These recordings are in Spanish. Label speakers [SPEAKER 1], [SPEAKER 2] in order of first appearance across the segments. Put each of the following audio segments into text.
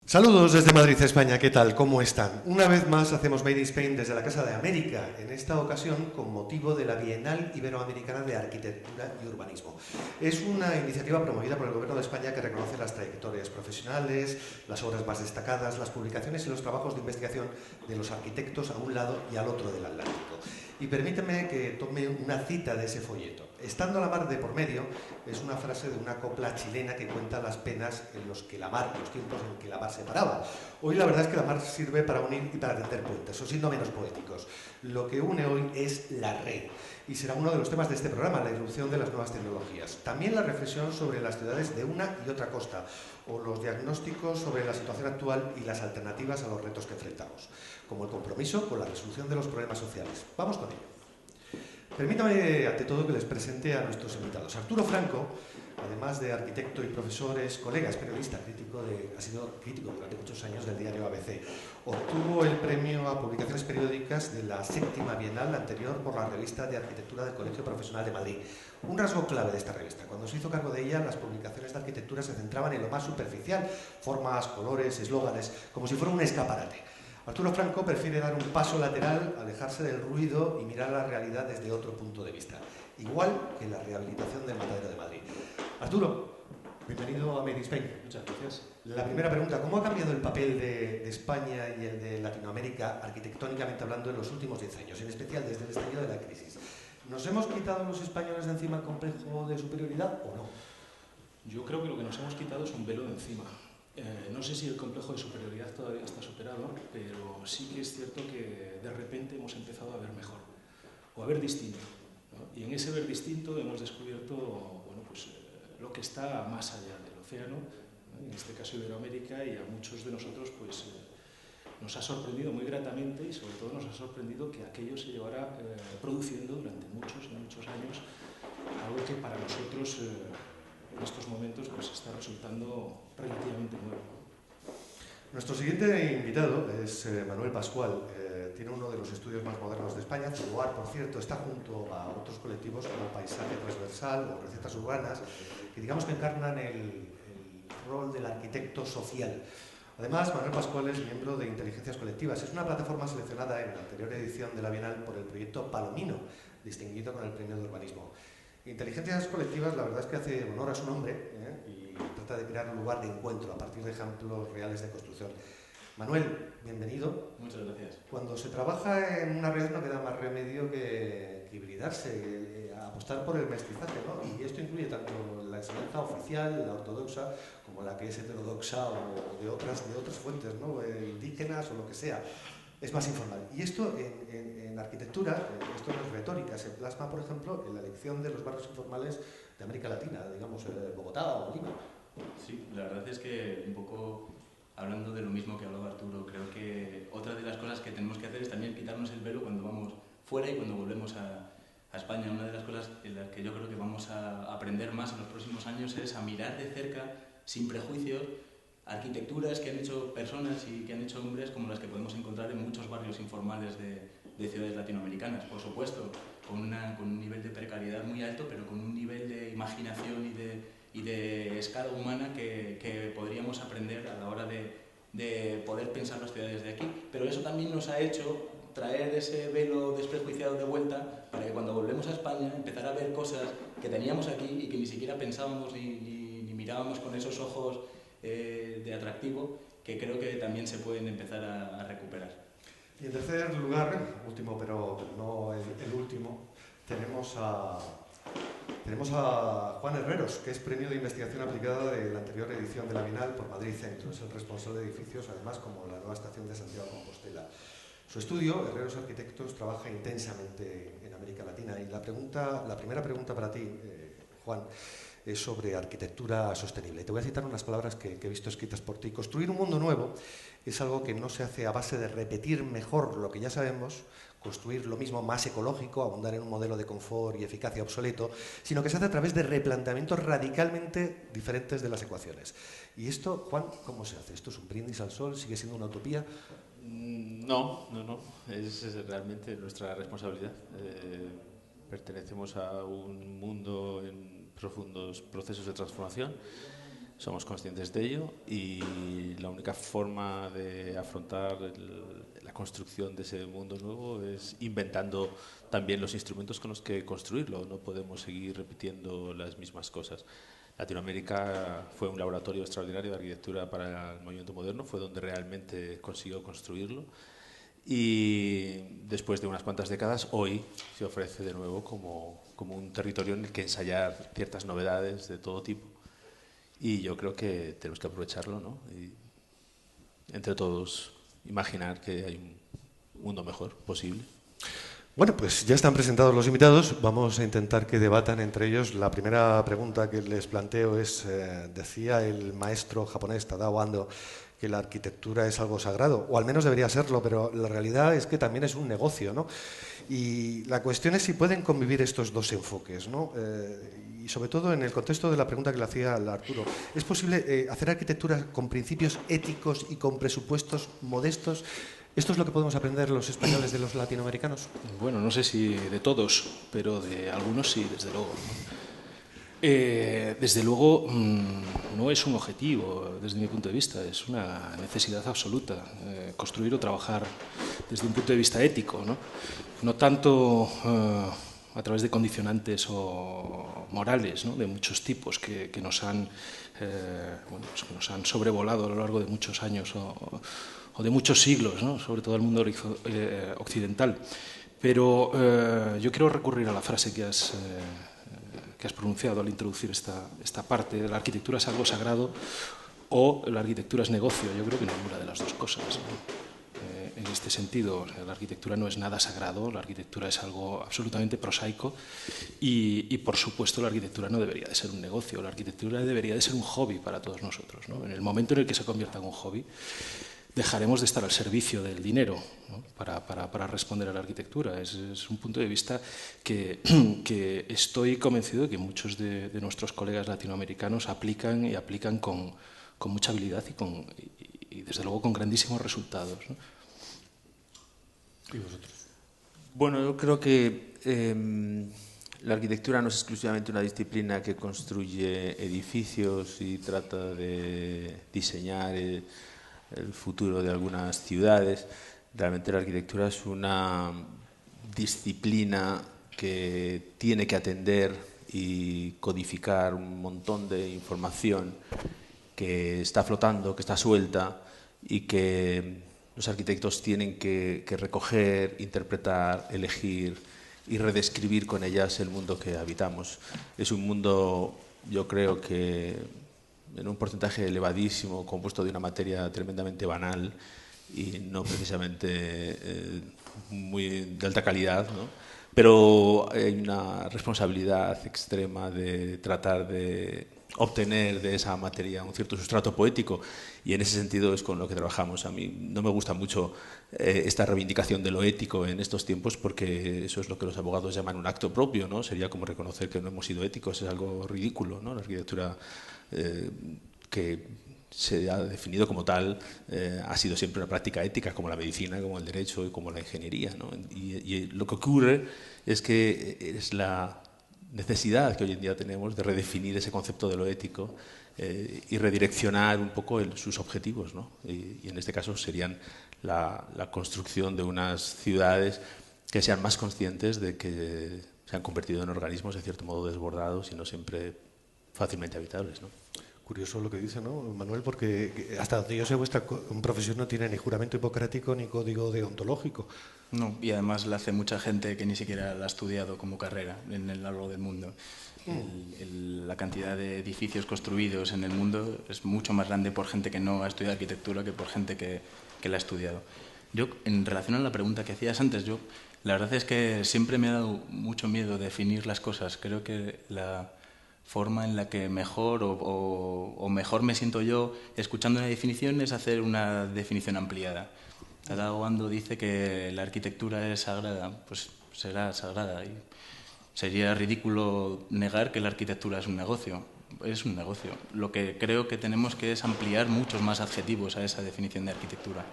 [SPEAKER 1] Saludos desde Madrid, España. ¿Qué tal? ¿Cómo están? Una vez más hacemos Made in Spain desde la Casa de América, en esta ocasión con motivo de la Bienal Iberoamericana de Arquitectura y Urbanismo. Es una iniciativa promovida por el Gobierno de España que reconoce las trayectorias profesionales, las obras más destacadas, las publicaciones y los trabajos de investigación de los arquitectos a un lado y al otro del Atlántico. Y permíteme que tome una cita de ese folleto. Estando la mar de por medio es una frase de una copla chilena que cuenta las penas en los que la mar, los tiempos en que la mar se paraba. Hoy la verdad es que la mar sirve para unir y para tender puentes, o siendo menos poéticos. Lo que une hoy es la red. Y será uno de los temas de este programa, la irrupción de las nuevas tecnologías. También la reflexión sobre las ciudades de una y otra costa, o los diagnósticos sobre la situación actual y las alternativas a los retos que enfrentamos, como el compromiso con la resolución de los problemas sociales. Vamos con ello. Permítame, ante todo, que les presente a nuestros invitados. Arturo Franco, además de arquitecto y profesor, es colega, es periodista, ha sido crítico durante muchos años del diario ABC. Obtuvo el premio a publicaciones periódicas de la 7ª Bienal anterior por la revista de arquitectura del Colegio Profesional de Madrid. Un rasgo clave de esta revista: cuando se hizo cargo de ella, las publicaciones de arquitectura se centraban en lo más superficial, formas, colores, eslóganes, como si fuera un escaparate. Arturo Franco prefiere dar un paso lateral, alejarse del ruido y mirar la realidad desde otro punto de vista, igual que la rehabilitación del Matadero de Madrid. Arturo, bienvenido a Made in Spain.
[SPEAKER 2] Muchas gracias.
[SPEAKER 1] La primera pregunta: ¿cómo ha cambiado el papel de España y el de Latinoamérica, arquitectónicamente hablando, en los últimos 10 años, en especial desde el estallido de la crisis? ¿Nos hemos quitado los españoles de encima el complejo de superioridad o no?
[SPEAKER 2] Yo creo que lo que nos hemos quitado es un velo de encima. No sé si el complejo de superioridad todavía está superado, pero sí que es cierto que de repente hemos empezado a ver mejor, o a ver distinto, ¿no? Y en ese ver distinto hemos descubierto, bueno, pues, lo que está más allá del océano, ¿no? En este caso Iberoamérica, y a muchos de nosotros pues, nos ha sorprendido muy gratamente, y sobre todo nos ha sorprendido que aquello se llevara produciendo durante muchos y muchos años, algo que para nosotros en estos momentos pues está resultando relativamente nuevo.
[SPEAKER 1] Nuestro siguiente invitado es Manuel Pascual. Tiene uno de los estudios más modernos de España. Su lugar, por cierto, está junto a otros colectivos como Paisaje Transversal o Recetas Urbanas, que digamos que encarnan el rol del arquitecto social. Además, Manuel Pascual es miembro de Inteligencias Colectivas. Es una plataforma seleccionada en la anterior edición de la Bienal por el proyecto Palomino, distinguido con el Premio de Urbanismo. Inteligencias Colectivas, la verdad es que hace honor a su nombre y trata de crear un lugar de encuentro a partir de ejemplos reales de construcción. Manuel, bienvenido.
[SPEAKER 2] Muchas gracias.
[SPEAKER 1] Cuando se trabaja en una red no queda más remedio que hibridarse, apostar por el mestizaje, ¿no? Y esto incluye tanto la enseñanza oficial, la ortodoxa, como la que es heterodoxa o de otras fuentes, ¿no? Indígenas o lo que sea. Es más informal. Y esto en arquitectura, esto no es retórica, se plasma, por ejemplo, en la elección de los barrios informales de América Latina, digamos, Bogotá o Lima.
[SPEAKER 3] Sí, la verdad es que un poco hablando de lo mismo que hablaba Arturo, creo que otra de las cosas que tenemos que hacer es también quitarnos el velo cuando vamos fuera y cuando volvemos a España. Una de las cosas en las que yo creo que vamos a aprender más en los próximos años es a mirar de cerca, sin prejuicios, arquitecturas que han hecho personas y que han hecho hombres como las que podemos encontrar en muchos barrios informales de ciudades latinoamericanas. Por supuesto, con un nivel de precariedad muy alto, pero con un nivel de imaginación y de escala humana que podríamos aprender a la hora de poder pensar las ciudades de aquí. Pero eso también nos ha hecho traer ese velo desprejuiciado de vuelta para que cuando volvemos a España empezar a ver cosas que teníamos aquí y que ni siquiera pensábamos ni mirábamos con esos ojos de atractivo, que creo que también se pueden empezar a recuperar.
[SPEAKER 1] Y en tercer lugar, último pero no el último, tenemos a Juan Herreros, que es premio de investigación aplicada de la anterior edición de la Bienal por Madrid Centro. Es el responsable de edificios, además, como la nueva estación de Santiago de Compostela. Su estudio, Herreros Arquitectos, trabaja intensamente en América Latina. Y la primera pregunta para ti, Juan, es sobre arquitectura sostenible. Te voy a citar unas palabras que he visto escritas por ti. Construir un mundo nuevo es algo que no se hace a base de repetir mejor lo que ya sabemos, construir lo mismo más ecológico, abundar en un modelo de confort y eficacia obsoleto, sino que se hace a través de replanteamientos radicalmente diferentes de las ecuaciones. Y esto, Juan, ¿cómo se hace? ¿Esto es un brindis al sol? ¿Sigue siendo una utopía?
[SPEAKER 4] No. Es realmente nuestra responsabilidad. Pertenecemos a un mundo en profundos procesos de transformación somos conscientes de ello y la única forma de afrontar la construcción de ese mundo nuevo es inventando también los instrumentos con los que construirlo. No podemos seguir repitiendo las mismas cosas. Latinoamérica fue un laboratorio extraordinario de arquitectura para el movimiento moderno, fue donde realmente consiguió construirlo. Y después de unas cuantas décadas, hoy se ofrece de nuevo como un territorio en el que ensayar ciertas novedades de todo tipo. Y yo creo que tenemos que aprovecharlo, ¿no? Y entre todos imaginar que hay un mundo mejor posible.
[SPEAKER 1] Bueno, pues ya están presentados los invitados. Vamos a intentar que debatan entre ellos. La primera pregunta que les planteo es, decía el maestro japonés Tadao Ando que la arquitectura es algo sagrado, o al menos debería serlo, pero la realidad es que también es un negocio, ¿no? Y la cuestión es si pueden convivir estos dos enfoques, ¿no? Y sobre todo en el contexto de la pregunta que le hacía a Arturo. ¿Es posible hacer arquitectura con principios éticos y con presupuestos modestos? ¿Esto es lo que podemos aprender los españoles de los latinoamericanos?
[SPEAKER 2] Bueno, no sé si de todos, pero de algunos sí, desde luego, ¿no? Desde luego no es un objetivo desde mi punto de vista, es una necesidad absoluta construir o trabajar desde un punto de vista ético, no tanto a través de condicionantes o morales, ¿no? De muchos tipos que nos han sobrevolado a lo largo de muchos años o de muchos siglos, ¿no? Sobre todo el mundo occidental. Pero yo quiero recurrir a la frase que has pronunciado al introducir esta parte. La arquitectura es algo sagrado o la arquitectura es negocio. Yo creo que ninguna de las dos cosas, ¿no? En este sentido, la arquitectura no es nada sagrado, la arquitectura es algo absolutamente prosaico y por supuesto la arquitectura no debería de ser un negocio, la arquitectura debería de ser un hobby para todos nosotros, ¿no? En el momento en el que se convierta en un hobby, dejaremos de estar al servicio del dinero, ¿no? para responder a la arquitectura. Es un punto de vista que estoy convencido de que muchos de nuestros colegas latinoamericanos aplican con mucha habilidad y desde luego con grandísimos resultados, ¿no?
[SPEAKER 1] ¿Y vosotros?
[SPEAKER 4] Bueno, yo creo que la arquitectura no es exclusivamente una disciplina que construye edificios y trata de diseñar el futuro de algunas ciudades. Realmente la arquitectura es una disciplina que tiene que atender y codificar un montón de información que está flotando, que está suelta y que los arquitectos tienen que recoger, interpretar, elegir y redescribir con ellas el mundo que habitamos. Es un mundo, yo creo que en un porcentaje elevadísimo, compuesto de una materia tremendamente banal y no precisamente muy de alta calidad, ¿no? Pero hay una responsabilidad extrema de tratar de obtener de esa materia un cierto sustrato poético y en ese sentido es con lo que trabajamos. A mí no me gusta mucho esta reivindicación de lo ético en estos tiempos porque eso es lo que los abogados llaman un acto propio, ¿no? Sería como reconocer que no hemos sido éticos, es algo ridículo, ¿no? La arquitectura que se ha definido como tal ha sido siempre una práctica ética como la medicina, como el derecho y como la ingeniería, ¿no? Y lo que ocurre es que es la necesidad que hoy en día tenemos de redefinir ese concepto de lo ético y redireccionar un poco sus objetivos, ¿no? Y en este caso serían la construcción de unas ciudades que sean más conscientes de que se han convertido en organismos de cierto modo desbordados y no siempre fácilmente habitables, ¿no?
[SPEAKER 1] Curioso lo que dice, ¿no, Manuel? Porque hasta donde yo sé, vuestra profesión no tiene ni juramento hipocrático ni código deontológico.
[SPEAKER 3] No, y además la hace mucha gente que ni siquiera la ha estudiado como carrera en el largo del mundo. La cantidad de edificios construidos en el mundo es mucho más grande por gente que no ha estudiado arquitectura que por gente que la ha estudiado. Yo, en relación a la pregunta que hacías antes, la verdad es que siempre me ha dado mucho miedo definir las cosas. Creo que la forma en la que mejor o mejor me siento yo escuchando una definición es hacer una definición ampliada. Tadao Ando dice que la arquitectura es sagrada, pues será sagrada y sería ridículo negar que la arquitectura es un negocio. es un negocio. Lo que creo que tenemos que es ampliar muchos más adjetivos a esa definición de arquitectura,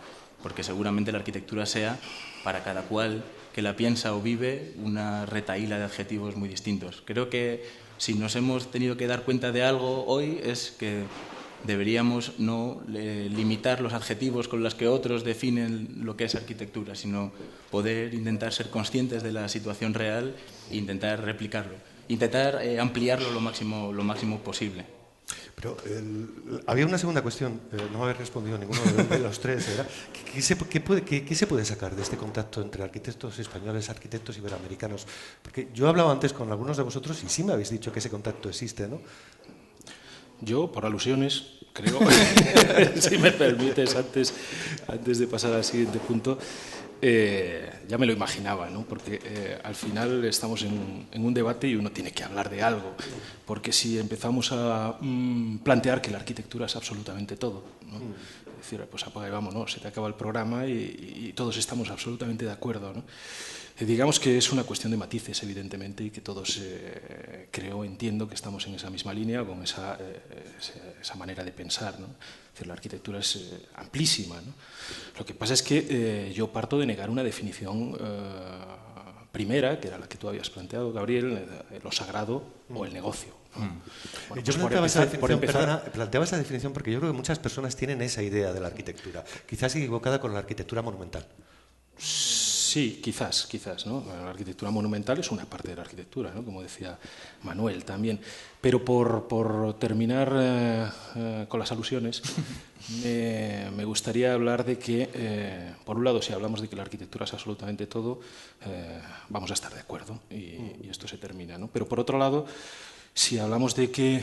[SPEAKER 3] porque seguramente la arquitectura sea, para cada cual que la piensa o vive, una retahíla de adjetivos muy distintos. Creo que si nos hemos tenido que dar cuenta de algo hoy es que deberíamos no limitar los adjetivos con los que otros definen lo que es arquitectura, sino poder intentar ser conscientes de la situación real e intentar replicarlo, intentar ampliarlo lo máximo posible.
[SPEAKER 1] Pero había una segunda cuestión, no me habéis respondido ninguno de los tres. Era, ¿qué se puede sacar de este contacto entre arquitectos españoles, arquitectos iberoamericanos? Porque yo he hablado antes con algunos de vosotros y sí me habéis dicho que ese contacto existe, ¿no?
[SPEAKER 2] Yo, por alusiones, creo, si me permites, antes de pasar al siguiente punto, ya me lo imaginaba, ¿no? Porque al final estamos en un debate y uno tiene que hablar de algo, porque si empezamos a plantear que la arquitectura es absolutamente todo, ¿no? Es decir, pues apaga y vámonos, se te acaba el programa y todos estamos absolutamente de acuerdo, ¿no? Digamos que es una cuestión de matices, evidentemente, y que todos, entiendo que estamos en esa misma línea, con esa manera de pensar, ¿no? Es decir, la arquitectura es amplísima, ¿no? Lo que pasa es que yo parto de negar una definición primera, que era la que tú habías planteado, Gabriel, lo sagrado o el negocio, ¿no? Bueno,
[SPEAKER 1] yo
[SPEAKER 2] pues
[SPEAKER 1] planteaba esa definición porque yo creo que muchas personas tienen esa idea de la arquitectura, quizás equivocada con la arquitectura monumental.
[SPEAKER 2] Sí, quizás, ¿no? La arquitectura monumental es una parte de la arquitectura, ¿no? Como decía Manuel también. Pero por terminar con las alusiones, me gustaría hablar de que, por un lado, si hablamos de que la arquitectura es absolutamente todo, vamos a estar de acuerdo y esto se termina, ¿no? Pero por otro lado, si hablamos de que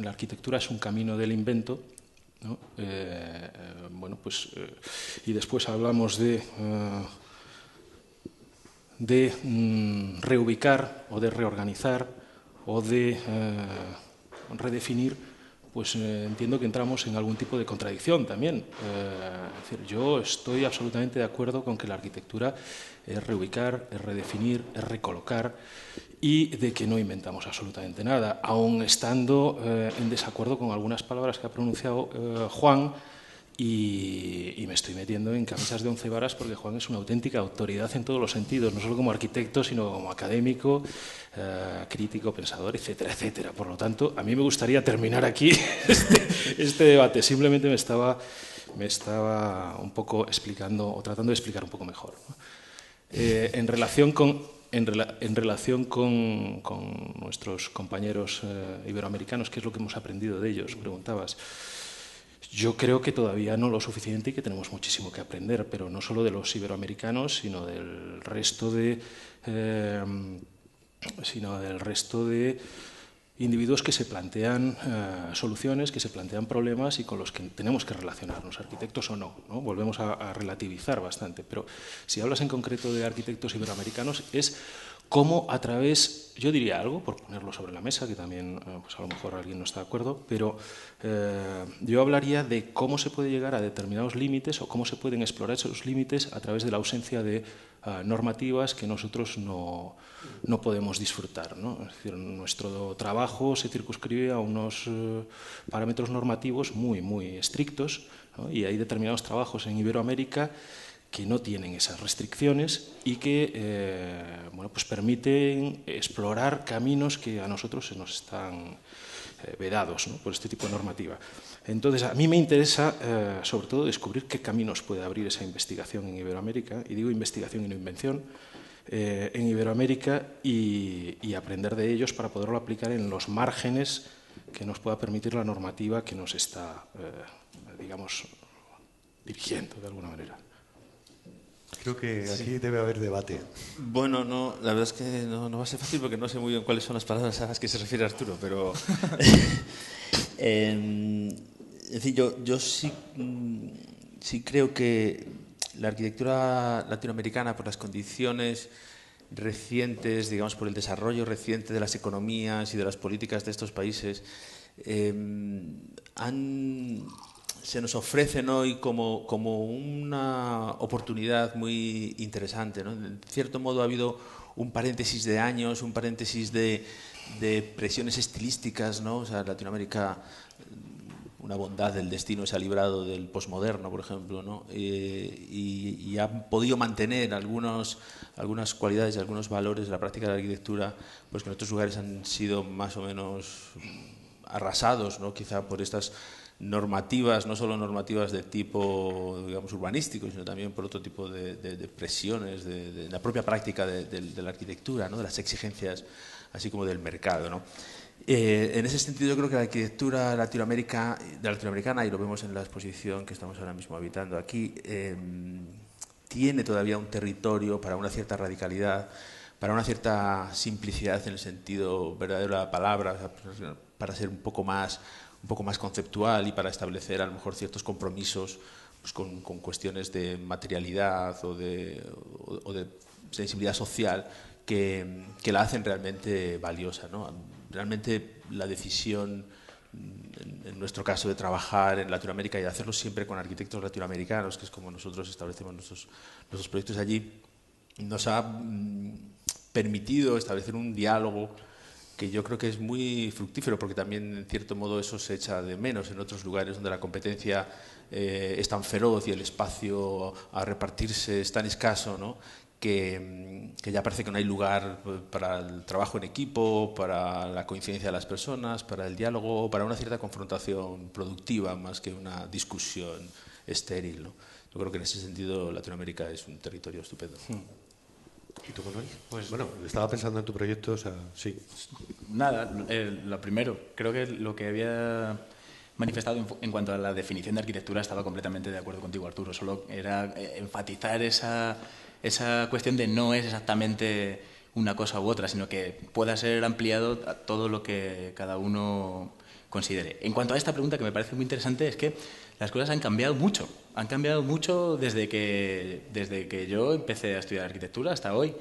[SPEAKER 2] la arquitectura es un camino del invento, ¿no? Y después hablamos de reubicar o de reorganizar o de redefinir, pues entiendo que entramos en algún tipo de contradicción también. Es decir, yo estoy absolutamente de acuerdo con que la arquitectura es reubicar, es redefinir, es recolocar y de que no inventamos absolutamente nada, aun estando en desacuerdo con algunas palabras que ha pronunciado Juan. Y me estoy metiendo en camisas de 11 varas porque Juan es una auténtica autoridad en todos los sentidos, no solo como arquitecto, sino como académico, crítico, pensador, etcétera, etcétera. Por lo tanto, a mí me gustaría terminar aquí este debate. Simplemente me estaba un poco explicando, o tratando de explicar un poco mejor, ¿no? En relación con nuestros compañeros iberoamericanos, ¿qué es lo que hemos aprendido de ellos? Preguntabas. Yo creo que todavía no lo suficiente y que tenemos muchísimo que aprender, pero no solo de los iberoamericanos, sino del resto de individuos que se plantean soluciones, que se plantean problemas y con los que tenemos que relacionarnos, arquitectos o no, ¿no? Volvemos a relativizar bastante, pero si hablas en concreto de arquitectos iberoamericanos es cómo a través, yo diría algo, por ponerlo sobre la mesa, que también pues a lo mejor alguien no está de acuerdo, pero yo hablaría de cómo se puede llegar a determinados límites o cómo se pueden explorar esos límites a través de la ausencia de normativas que nosotros no podemos disfrutar, ¿no? Es decir, nuestro trabajo se circunscribe a unos parámetros normativos muy, muy estrictos, ¿no? Y hay determinados trabajos en Iberoamérica que no tienen esas restricciones y que pues permiten explorar caminos que a nosotros se nos están vedados, ¿no? Por este tipo de normativa. Entonces, a mí me interesa sobre todo descubrir qué caminos puede abrir esa investigación en Iberoamérica, y digo investigación y no invención, en Iberoamérica y aprender de ellos para poderlo aplicar en los márgenes que nos pueda permitir la normativa que nos está, digamos, dirigiendo de alguna manera.
[SPEAKER 1] Creo que aquí debe haber debate.
[SPEAKER 4] Bueno, no, la verdad es que no va a ser fácil porque no sé muy bien cuáles son las palabras a las que se refiere Arturo, pero es decir, yo sí creo que la arquitectura latinoamericana, por las condiciones recientes, digamos, por el desarrollo reciente de las economías y de las políticas de estos países, se nos ofrecen hoy como una oportunidad muy interesante, ¿no? En cierto modo ha habido un paréntesis de años, un paréntesis de de presiones estilísticas, ¿no? O sea, Latinoamérica, una bondad del destino se ha librado del posmoderno, por ejemplo, ¿no? Y ha podido mantener algunas cualidades y algunos valores de la práctica de la arquitectura, pues que en otros lugares han sido más o menos arrasados, ¿no? Quizá por estas normativas, no solo normativas de tipo, digamos, urbanístico, sino también por otro tipo de presiones de la propia práctica de la arquitectura, ¿no? De las exigencias, así como del mercado, ¿no? En ese sentido, yo creo que la arquitectura latinoamericana, y lo vemos en la exposición que estamos ahora mismo habitando aquí, tiene todavía un territorio para una cierta radicalidad, para una cierta simplicidad en el sentido verdadero de la palabra, o sea, para ser un poco más conceptual y para establecer a lo mejor ciertos compromisos, pues, con cuestiones de materialidad o de sensibilidad social que la hacen realmente valiosa, ¿no? Realmente la decisión, en nuestro caso, de trabajar en Latinoamérica y de hacerlo siempre con arquitectos latinoamericanos, que es como nosotros establecemos nuestros proyectos allí, nos ha permitido establecer un diálogo que yo creo que es muy fructífero, porque también, en cierto modo, eso se echa de menos en otros lugares donde la competencia es tan feroz y el espacio a repartirse es tan escaso, ¿no? Que ya parece que no hay lugar para el trabajo en equipo, para la coincidencia de las personas, para el diálogo, para una cierta confrontación productiva más que una discusión estéril, ¿no? Yo creo que en ese sentido Latinoamérica es un territorio estupendo.
[SPEAKER 1] ¿Y tú, Manuel? Pues bueno, estaba pensando en tu proyecto, o sea, sí.
[SPEAKER 3] Nada, lo primero, creo que lo que había manifestado en cuanto a la definición de arquitectura estaba completamente de acuerdo contigo, Arturo. Solo era enfatizar esa cuestión de no es exactamente una cosa u otra, sino que pueda ser ampliado a todo lo que cada uno considere. En cuanto a esta pregunta, que me parece muy interesante, es que las cosas han cambiado mucho desde que yo empecé a estudiar arquitectura hasta hoy.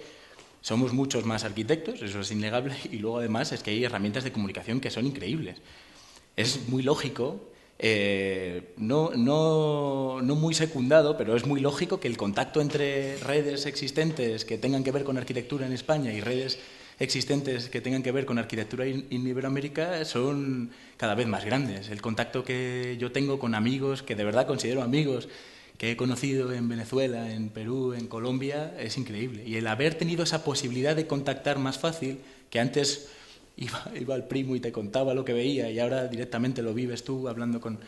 [SPEAKER 3] Somos muchos más arquitectos, eso es innegable, y luego además es que hay herramientas de comunicación que son increíbles. Es muy lógico, no muy secundado, pero es muy lógico que el contacto entre redes existentes que tengan que ver con arquitectura en España y redes existentes que tengan que ver con arquitectura en Iberoamérica son cada vez más grandes. El contacto que yo tengo con amigos, que de verdad considero amigos, que he conocido en Venezuela, en Perú, en Colombia, es increíble. Y el haber tenido esa posibilidad de contactar más fácil, que antes iba al primo y te contaba lo que veía y ahora directamente lo vives tú hablando con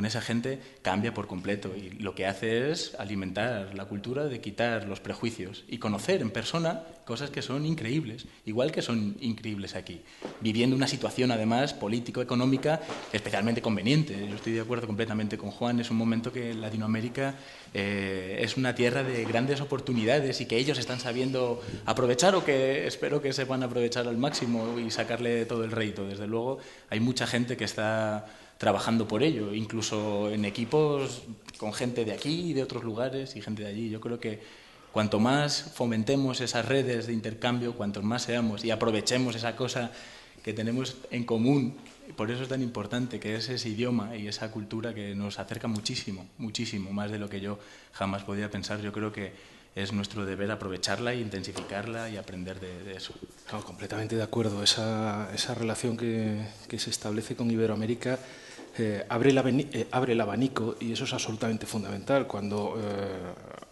[SPEAKER 3] esa gente, cambia por completo. Y lo que hace es alimentar la cultura de quitar los prejuicios y conocer en persona cosas que son increíbles, igual que son increíbles aquí, viviendo una situación además político-económica especialmente conveniente. Yo estoy de acuerdo completamente con Juan, es un momento que Latinoamérica es una tierra de grandes oportunidades y que ellos están sabiendo aprovechar, o que espero que sepan aprovechar al máximo y sacarle todo el rédito. Desde luego hay mucha gente que está trabajando por ello, incluso en equipos con gente de aquí y de otros lugares y gente de allí. Yo creo que cuanto más fomentemos esas redes de intercambio, cuanto más seamos y aprovechemos esa cosa que tenemos en común, por eso es tan importante, que es ese idioma y esa cultura que nos acerca muchísimo, muchísimo, más de lo que yo jamás podía pensar. Yo creo que es nuestro deber aprovecharla e intensificarla y aprender de eso.
[SPEAKER 5] Claro, completamente de acuerdo. Esa relación que se establece con Iberoamérica abre el abanico, y eso es absolutamente fundamental. Cuando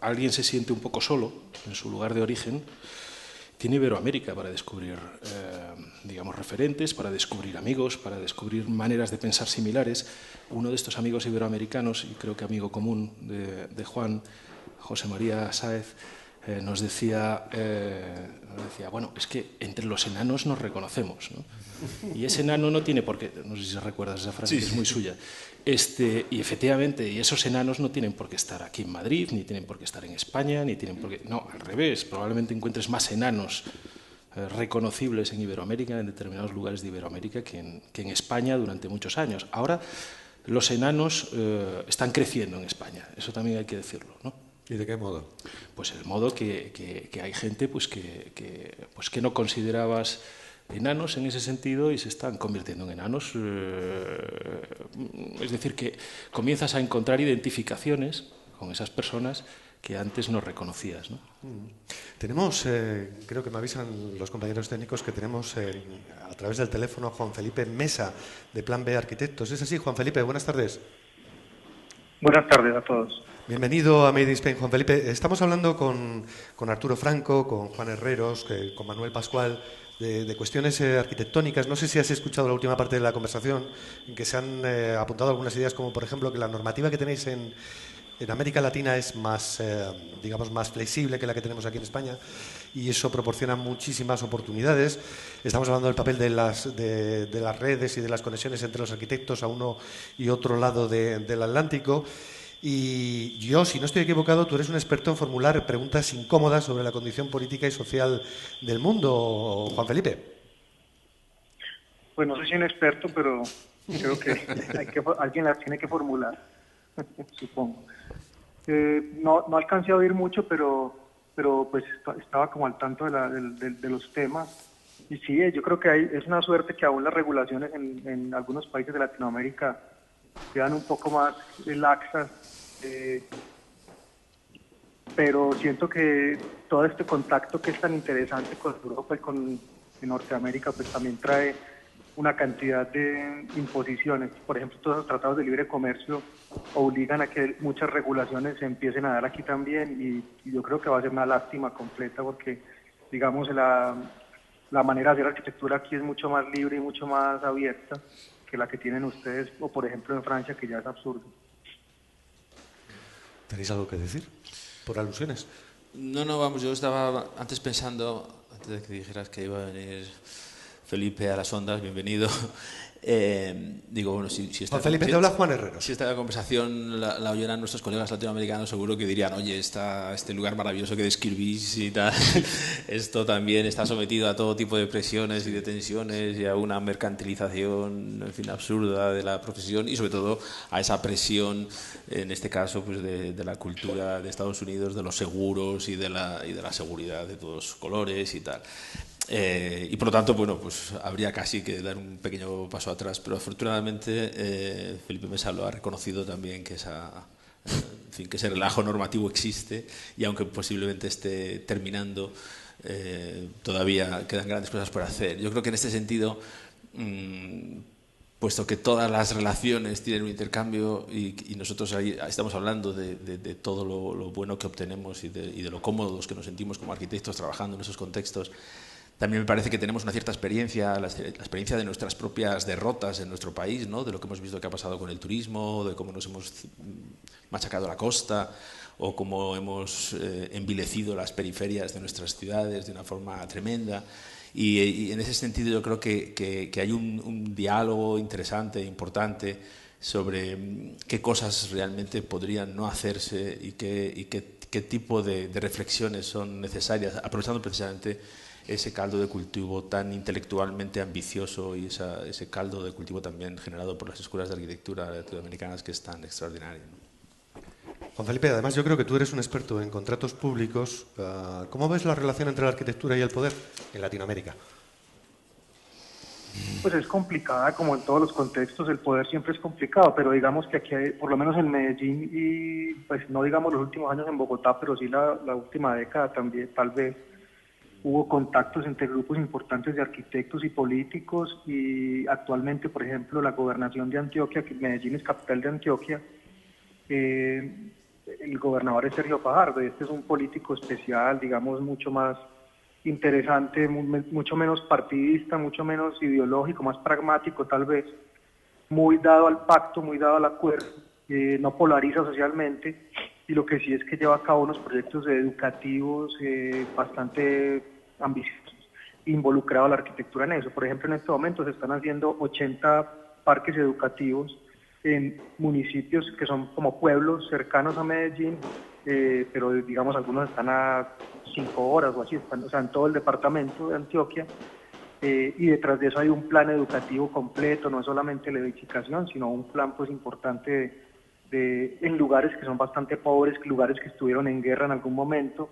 [SPEAKER 5] alguien se siente un poco solo en su lugar de origen, tiene Iberoamérica para descubrir, digamos, referentes, para descubrir amigos, para descubrir maneras de pensar similares. Uno de estos amigos iberoamericanos, y creo que amigo común de Juan, José María Sáez, nos decía, bueno, es que entre los enanos nos reconocemos, ¿no? Y ese enano no tiene por qué, no sé si recuerdas esa frase, sí, que es muy suya, y efectivamente, y esos enanos no tienen por qué estar aquí en Madrid, ni tienen por qué estar en España, ni tienen por qué, no, al revés, probablemente encuentres más enanos reconocibles en Iberoamérica, en determinados lugares de Iberoamérica, que en España durante muchos años. Ahora los enanos están creciendo en España, eso también hay que decirlo, ¿no?
[SPEAKER 1] ¿Y de qué modo?
[SPEAKER 5] Pues el modo que hay gente pues que no considerabas enanos en ese sentido y se están convirtiendo en enanos. Es decir, que comienzas a encontrar identificaciones con esas personas que antes no reconocías, ¿no?
[SPEAKER 1] Tenemos, creo que me avisan los compañeros técnicos que tenemos a través del teléfono a Juan Felipe Mesa, de Plan B Arquitectos. ¿Es así, Juan Felipe? Buenas tardes.
[SPEAKER 6] Buenas tardes a todos.
[SPEAKER 1] Bienvenido a Made in Spain, Juan Felipe. Estamos hablando con Arturo Franco, con Juan Herreros, con Manuel Pascual, de cuestiones arquitectónicas. No sé si has escuchado la última parte de la conversación, en que se han apuntado algunas ideas, como por ejemplo que la normativa que tenéis en América Latina es más, digamos, más flexible que la que tenemos aquí en España, y eso proporciona muchísimas oportunidades. Estamos hablando del papel de las redes y de las conexiones entre los arquitectos a uno y otro lado del Atlántico. Y yo, si no estoy equivocado, tú eres un experto en formular preguntas incómodas sobre la condición política y social del mundo, Juan Felipe.
[SPEAKER 6] Pues no soy un experto, pero creo que alguien las tiene que formular, supongo. No alcancé a oír mucho, pero pues estaba como al tanto de los temas. Y sí, yo creo que es una suerte que aún las regulaciones en algunos países de Latinoamérica quedan un poco más laxas, pero siento que todo este contacto que es tan interesante con Europa y con Norteamérica, pues también trae una cantidad de imposiciones. Por ejemplo, todos los tratados de libre comercio obligan a que muchas regulaciones se empiecen a dar aquí también, y yo creo que va a ser una lástima completa, porque, digamos, la manera de hacer arquitectura aquí es mucho más libre y mucho más abierta que la que tienen ustedes, o por ejemplo en Francia, que ya es absurdo.
[SPEAKER 1] ¿Tenéis algo que decir? Por alusiones.
[SPEAKER 4] No, vamos, yo estaba antes pensando, antes de que dijeras que iba a venir Felipe a las ondas, bienvenido. Digo, bueno, si
[SPEAKER 1] Juan Felipe, te habla Juan Herreros.
[SPEAKER 4] Si esta conversación la oyeran nuestros colegas latinoamericanos, seguro que dirían, oye, este lugar maravilloso que describís y tal, esto también está sometido a todo tipo de presiones y de tensiones y a una mercantilización, en fin, absurda de la profesión, y sobre todo a esa presión, en este caso, pues de la cultura de Estados Unidos, de los seguros y de la seguridad de todos colores y tal. Y por lo tanto, bueno, pues habría casi que dar un pequeño paso atrás, pero afortunadamente Felipe Mesa lo ha reconocido también, que que ese relajo normativo existe, y aunque posiblemente esté terminando, todavía quedan grandes cosas por hacer. Yo creo que en este sentido, puesto que todas las relaciones tienen un intercambio, y nosotros ahí estamos hablando de todo lo bueno que obtenemos y de lo cómodos que nos sentimos como arquitectos trabajando en esos contextos, también me parece que tenemos una cierta experiencia, la experiencia de nuestras propias derrotas en nuestro país, ¿no? De lo que hemos visto que ha pasado con el turismo, de cómo nos hemos machacado la costa, o cómo hemos envilecido las periferias de nuestras ciudades de una forma tremenda. Y en ese sentido yo creo que hay un diálogo interesante, importante, sobre qué cosas realmente podrían no hacerse y qué tipo de reflexiones son necesarias, aprovechando precisamente ese caldo de cultivo tan intelectualmente ambicioso y ese caldo de cultivo también generado por las escuelas de arquitectura latinoamericanas, que es tan extraordinario, ¿no?
[SPEAKER 1] Juan Felipe, además yo creo que tú eres un experto en contratos públicos. ¿Cómo ves la relación entre la arquitectura y el poder en Latinoamérica?
[SPEAKER 6] Pues es complicada, como en todos los contextos, el poder siempre es complicado, pero digamos que aquí, por lo menos en Medellín, y pues no digamos los últimos años en Bogotá, pero sí la última década también, tal vez, hubo contactos entre grupos importantes de arquitectos y políticos, y actualmente, por ejemplo, la gobernación de Antioquia, que Medellín es capital de Antioquia, el gobernador es Sergio Fajardo, y este es un político especial, digamos, mucho más interesante, mucho menos partidista, mucho menos ideológico, más pragmático tal vez, muy dado al pacto, muy dado al acuerdo, no polariza socialmente, y lo que sí es que lleva a cabo unos proyectos educativos bastante ambiciosos, involucrado a la arquitectura en eso. Por ejemplo, en este momento se están haciendo 80 parques educativos en municipios que son como pueblos cercanos a Medellín, pero digamos algunos están a 5 horas o así, o sea, en todo el departamento de Antioquia, y detrás de eso hay un plan educativo completo, no es solamente la edificación, sino un plan pues importante en lugares que son bastante pobres, lugares que estuvieron en guerra en algún momento.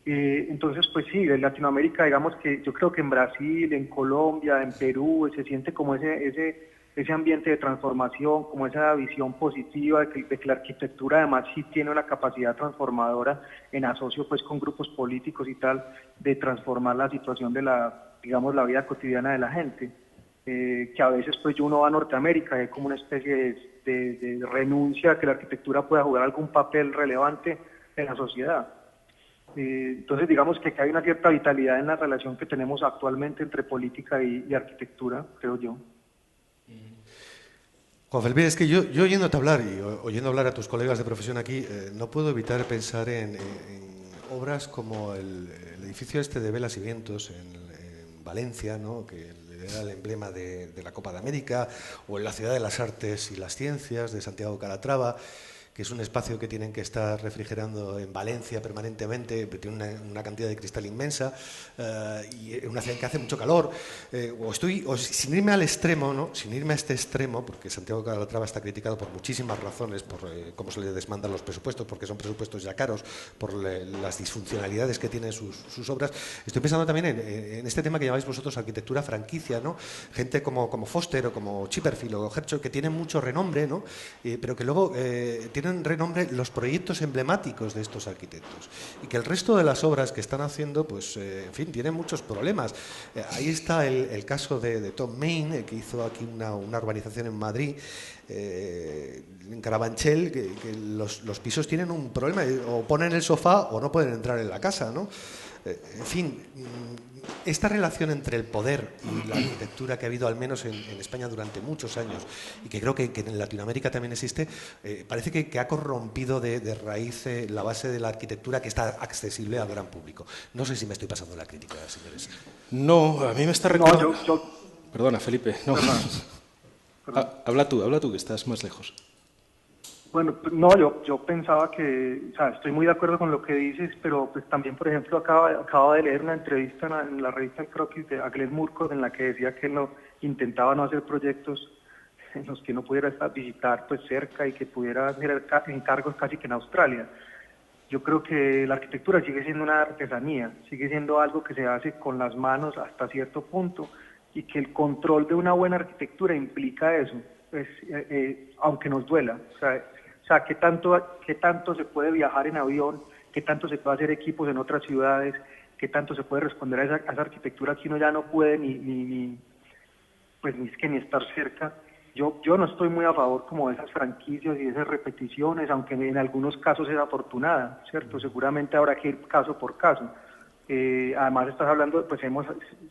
[SPEAKER 6] Entonces, pues sí, en Latinoamérica, digamos que yo creo que en Brasil, en Colombia, en Perú, se siente como ese ese ambiente de transformación, como esa visión positiva de que la arquitectura además sí tiene una capacidad transformadora en asocio pues con grupos políticos y tal, de transformar la situación de la vida cotidiana de la gente. Que a veces pues uno va a Norteamérica y hay como una especie de renuncia a que la arquitectura pueda jugar algún papel relevante en la sociedad. Entonces digamos que hay una cierta vitalidad en la relación que tenemos actualmente entre política y arquitectura, creo yo.
[SPEAKER 1] Juan Felipe, es que yo oyéndote hablar y oyendo hablar a tus colegas de profesión aquí, no puedo evitar pensar en obras como el edificio este de Velas y Vientos en Valencia, ¿no?, que era el emblema de la Copa de América, o en la Ciudad de las Artes y las Ciencias de Santiago Calatrava, que es un espacio que tienen que estar refrigerando en Valencia permanentemente, tiene una cantidad de cristal inmensa, y es una ciudad que hace mucho calor. Sin irme al extremo, ¿no?, sin irme a este extremo, porque Santiago Calatrava está criticado por muchísimas razones, por cómo se le desmandan los presupuestos, porque son presupuestos ya caros, por las disfuncionalidades que tienen sus obras. Estoy pensando también en este tema que llamáis vosotros arquitectura franquicia, ¿no? Gente como Foster o como Chipperfield o Herzog, que tienen mucho renombre, ¿no?, pero que luego tienen renombre los proyectos emblemáticos de estos arquitectos, y que el resto de las obras que están haciendo, pues, en fin, tienen muchos problemas. Ahí está el caso de Tom Main, que hizo aquí una urbanización en Madrid, en Carabanchel, que los pisos tienen un problema, o ponen el sofá o no pueden entrar en la casa, ¿no? En fin, esta relación entre el poder y la arquitectura que ha habido al menos en España durante muchos años, y que creo que en Latinoamérica también existe, parece que ha corrompido de raíz la base de la arquitectura que está accesible al gran público. No sé si me estoy pasando la crítica, señores.
[SPEAKER 5] No, a mí me está recordando... Perdona, Felipe. No. Habla tú, que estás más lejos.
[SPEAKER 6] Bueno, no, yo pensaba que, o sea, estoy muy de acuerdo con lo que dices, pero pues también, por ejemplo, acabo de leer una entrevista en la revista El Croquis de Glenn Murcutt, en la que decía que él intentaba no hacer proyectos en los que no pudiera visitar pues cerca y que pudiera hacer encargos casi que en Australia. Yo creo que la arquitectura sigue siendo una artesanía, sigue siendo algo que se hace con las manos hasta cierto punto, y que el control de una buena arquitectura implica eso, pues, aunque nos duela. O sea, ¿qué tanto se puede viajar en avión? ¿Qué tanto se puede hacer equipos en otras ciudades? ¿Qué tanto se puede responder a esa arquitectura que uno ya no puede ni estar cerca? Yo no estoy muy a favor como de esas franquicias y de esas repeticiones, aunque en algunos casos es afortunada, ¿cierto? Seguramente habrá que ir caso por caso. Además estás hablando, pues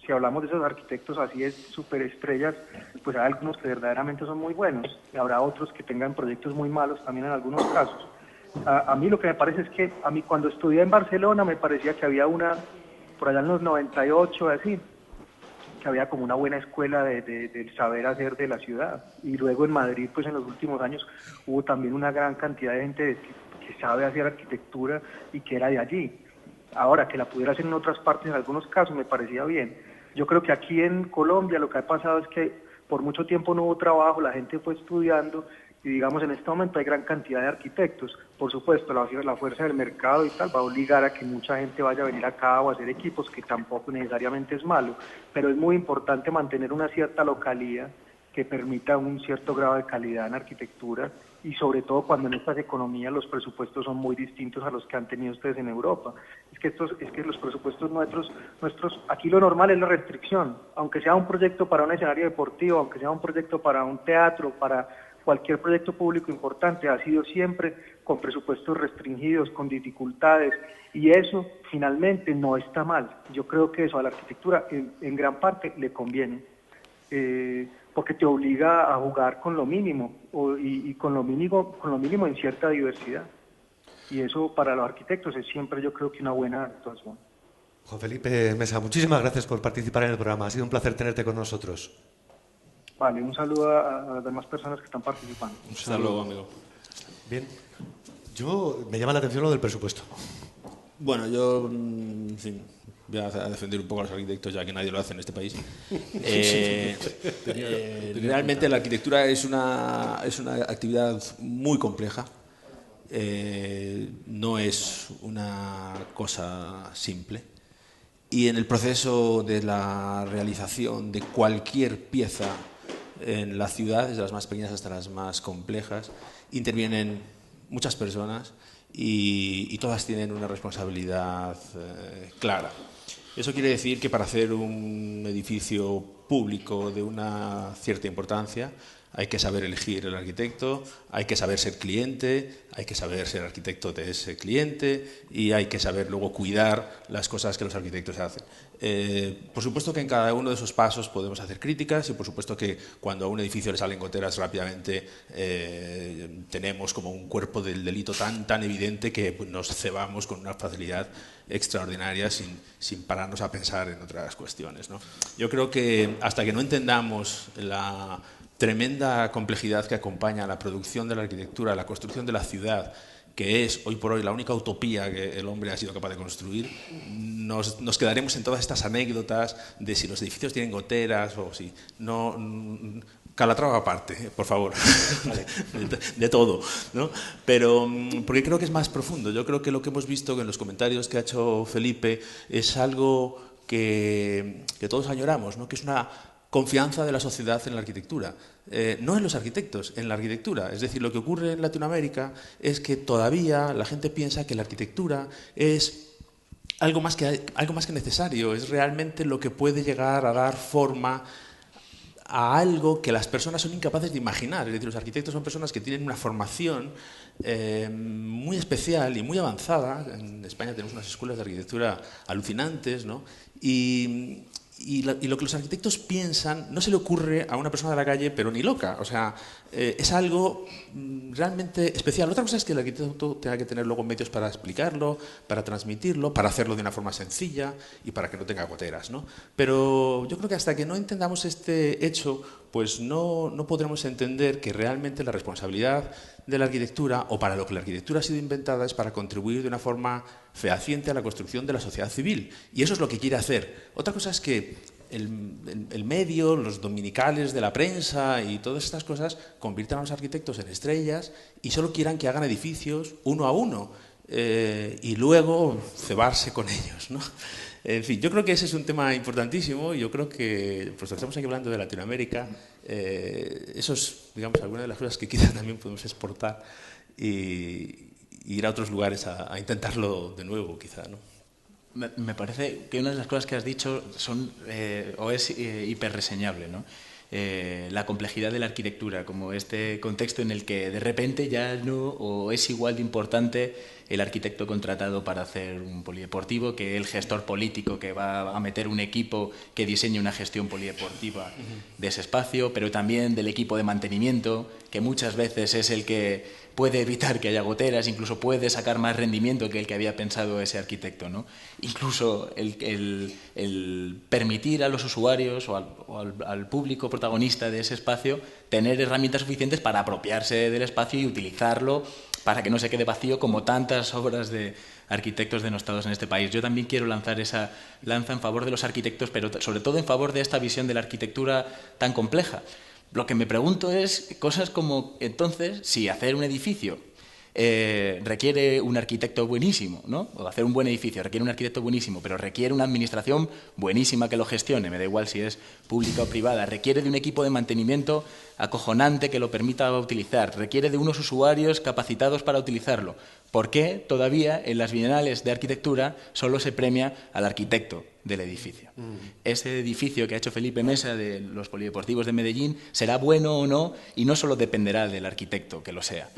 [SPEAKER 6] si hablamos de esos arquitectos así es superestrellas, pues hay algunos que verdaderamente son muy buenos, y habrá otros que tengan proyectos muy malos también en algunos casos. A mí lo que me parece es que a mí cuando estudié en Barcelona me parecía que había por allá en los 98, así, que había como una buena escuela del saber hacer de la ciudad, y luego en Madrid, pues en los últimos años hubo también una gran cantidad de gente que sabe hacer arquitectura y que era de allí. Ahora, que la pudiera hacer en otras partes en algunos casos me parecía bien. Yo creo que aquí en Colombia lo que ha pasado es que por mucho tiempo no hubo trabajo, la gente fue estudiando, y digamos en este momento hay gran cantidad de arquitectos. Por supuesto, la fuerza del mercado y tal va a obligar a que mucha gente vaya a venir acá o a hacer equipos, que tampoco necesariamente es malo, pero es muy importante mantener una cierta localía que permita un cierto grado de calidad en arquitectura, y sobre todo cuando en estas economías los presupuestos son muy distintos a los que han tenido ustedes en Europa. Es que los presupuestos nuestros, aquí lo normal es la restricción, aunque sea un proyecto para un escenario deportivo, aunque sea un proyecto para un teatro, para cualquier proyecto público importante, ha sido siempre con presupuestos restringidos, con dificultades, y eso finalmente no está mal. Yo creo que eso a la arquitectura en gran parte le conviene. Porque te obliga a jugar con lo mínimo y con lo mínimo en cierta diversidad, y eso para los arquitectos es siempre, yo creo, que una buena actuación.
[SPEAKER 1] Juan Felipe Mesa, muchísimas gracias por participar en el programa, ha sido un placer tenerte con nosotros.
[SPEAKER 6] Vale, un saludo a las demás personas que están participando.
[SPEAKER 5] Un saludo, amigo.
[SPEAKER 1] Bien, me llama la atención lo del presupuesto.
[SPEAKER 4] Bueno, yo, en fin, voy a defender un poco a los arquitectos, ya que nadie lo hace en este país. Realmente la arquitectura es una actividad muy compleja. No es una cosa simple. Y en el proceso de la realización de cualquier pieza En la ciudad, desde las más pequeñas hasta las más complejas, intervienen muchas personas y todas tienen una responsabilidad clara. Eso quiere decir que para hacer un edificio público de una cierta importancia hay que saber elegir el arquitecto, hay que saber ser cliente, hay que saber ser arquitecto de ese cliente y hay que saber luego cuidar las cosas que los arquitectos hacen. Por supuesto que en cada uno de esos pasos podemos hacer críticas y por supuesto que cuando a un edificio le salen goteras rápidamente tenemos como un cuerpo del delito tan evidente que pues, nos cebamos con una facilidad extraordinaria sin pararnos a pensar en otras cuestiones, ¿no? Yo creo que hasta que no entendamos la tremenda complejidad que acompaña a la producción de la arquitectura, la construcción de la ciudad, que es hoy por hoy la única utopía que el hombre ha sido capaz de construir, nos quedaremos en todas estas anécdotas de si los edificios tienen goteras o si no. Calatrava aparte, por favor, de todo, ¿no? Pero porque creo que es más profundo. Yo creo que lo que hemos visto en los comentarios que ha hecho Felipe es algo que todos añoramos, ¿no? Que es una confianza de la sociedad en la arquitectura, no en los arquitectos, en la arquitectura. Es decir, lo que ocurre en Latinoamérica es que todavía la gente piensa que la arquitectura es algo más que necesario, es realmente lo que puede llegar a dar forma a algo que las personas son incapaces de imaginar. Es decir, los arquitectos son personas que tienen una formación muy especial y muy avanzada. En España tenemos unas escuelas de arquitectura alucinantes, ¿no? Y lo que los arquitectos piensan no se le ocurre a una persona de la calle, pero ni loca. O sea, es algo realmente especial. Otra cosa es que el arquitecto tenga que tener luego medios para explicarlo, para transmitirlo, para hacerlo de una forma sencilla y para que no tenga goteras, ¿no? Pero yo creo que hasta que no entendamos este hecho, pues no podremos entender que realmente la responsabilidad de la arquitectura, o para lo que la arquitectura ha sido inventada, es para contribuir de una forma fehaciente a la construcción de la sociedad civil. Y eso es lo que quiere hacer. Otra cosa es que el medio, los dominicales de la prensa y todas estas cosas conviertan a los arquitectos en estrellas y solo quieran que hagan edificios uno a uno y luego cebarse con ellos, ¿no? En fin, yo creo que ese es un tema importantísimo y yo creo que, pues estamos aquí hablando de Latinoamérica, eso es, digamos, alguna de las cosas que quizás también podemos exportar y ir a otros lugares a intentarlo de nuevo, quizá, ¿no?
[SPEAKER 3] Me parece que una de las cosas que has dicho es hiperreseñable, ¿no? La complejidad de la arquitectura, como este contexto en el que de repente ya no o es igual de importante el arquitecto contratado para hacer un polideportivo que el gestor político que va a meter un equipo que diseñe una gestión polideportiva de ese espacio, pero también del equipo de mantenimiento, que muchas veces es el que puede evitar que haya goteras, incluso puede sacar más rendimiento que el que había pensado ese arquitecto, ¿no? Incluso el permitir a los usuarios o al público protagonista de ese espacio tener herramientas suficientes para apropiarse del espacio y utilizarlo para que no se quede vacío como tantas obras de arquitectos denostados en este país. Yo también quiero lanzar esa lanza en favor de los arquitectos, pero sobre todo en favor de esta visión de la arquitectura tan compleja. Lo que me pregunto es cosas como, entonces, si hacer un edificio requiere un arquitecto buenísimo, ¿no? O hacer un buen edificio requiere un arquitecto buenísimo, pero requiere una administración buenísima que lo gestione, me da igual si es pública o privada, requiere de un equipo de mantenimiento acojonante que lo permita utilizar, requiere de unos usuarios capacitados para utilizarlo. ¿Por qué todavía en las bienales de arquitectura solo se premia al arquitecto del edificio? Ese edificio que ha hecho Felipe Mesa de los polideportivos de Medellín será bueno o no y no solo dependerá del arquitecto que lo sea.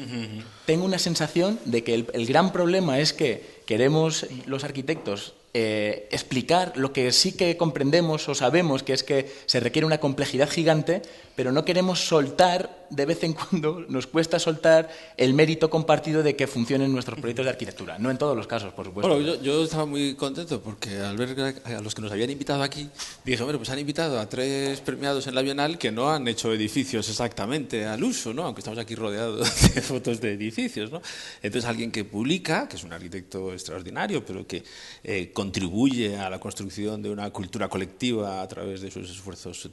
[SPEAKER 3] Tengo una sensación de que el gran problema es que queremos los arquitectos explicar lo que sí que comprendemos o sabemos, que es que se requiere una complejidad gigante, pero no queremos soltar, de vez en cuando nos cuesta soltar el mérito compartido de que funcionen nuestros proyectos de arquitectura. No en todos los casos, por supuesto.
[SPEAKER 4] Bueno, yo estaba muy contento porque al ver a los que nos habían invitado aquí, dije, hombre, pues han invitado a 3 premiados en la Bienal que no han hecho edificios exactamente al uso, ¿no? Aunque estamos aquí rodeados de fotos de edificios, ¿no? Entonces alguien que publica, que es un arquitecto extraordinario, pero que contribuye a la construcción de una cultura colectiva a través de sus esfuerzos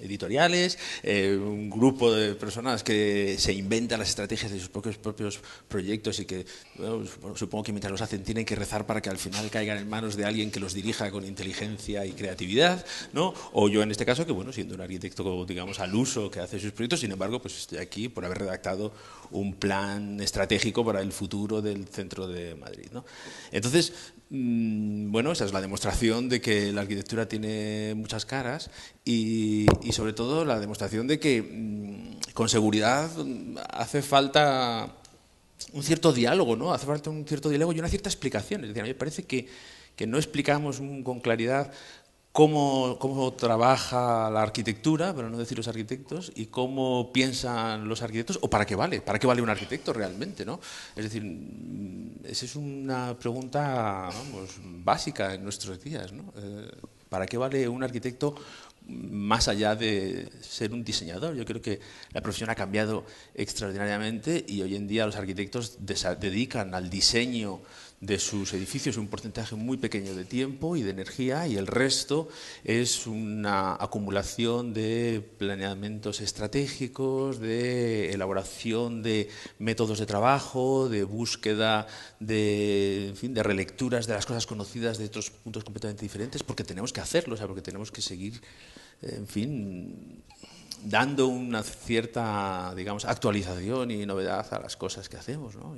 [SPEAKER 4] editoriales, un grupo de personas que se inventan las estrategias de sus propios proyectos y que, bueno, supongo que mientras los hacen tienen que rezar para que al final caigan en manos de alguien que los dirija con inteligencia y creatividad, ¿no? O yo en este caso, que bueno, siendo un arquitecto, digamos, al uso, que hace sus proyectos, sin embargo, pues estoy aquí por haber redactado un plan estratégico para el futuro del centro de Madrid, ¿no? Entonces, bueno, esa es la demostración de que la arquitectura tiene muchas caras y sobre todo la demostración de que con seguridad hace falta un cierto diálogo, ¿no? Hace falta un cierto diálogo y una cierta explicación. Es decir, a mí me parece que no explicamos con claridad cómo trabaja la arquitectura, para no decir los arquitectos, y cómo piensan los arquitectos, o para qué vale un arquitecto realmente, ¿no? Es decir, esa es una pregunta, vamos, básica en nuestros días, ¿no? ¿Para qué vale un arquitecto más allá de ser un diseñador? Yo creo que la profesión ha cambiado extraordinariamente y hoy en día los arquitectos dedican al diseño de sus edificios un porcentaje muy pequeño de tiempo y de energía, y el resto es una acumulación de planeamientos estratégicos, de elaboración de métodos de trabajo, de búsqueda de, en fin, de relecturas de las cosas conocidas de otros puntos completamente diferentes, porque tenemos que hacerlo, o sea, porque tenemos que seguir, en fin, dando una cierta, digamos, actualización y novedad a las cosas que hacemos, ¿no?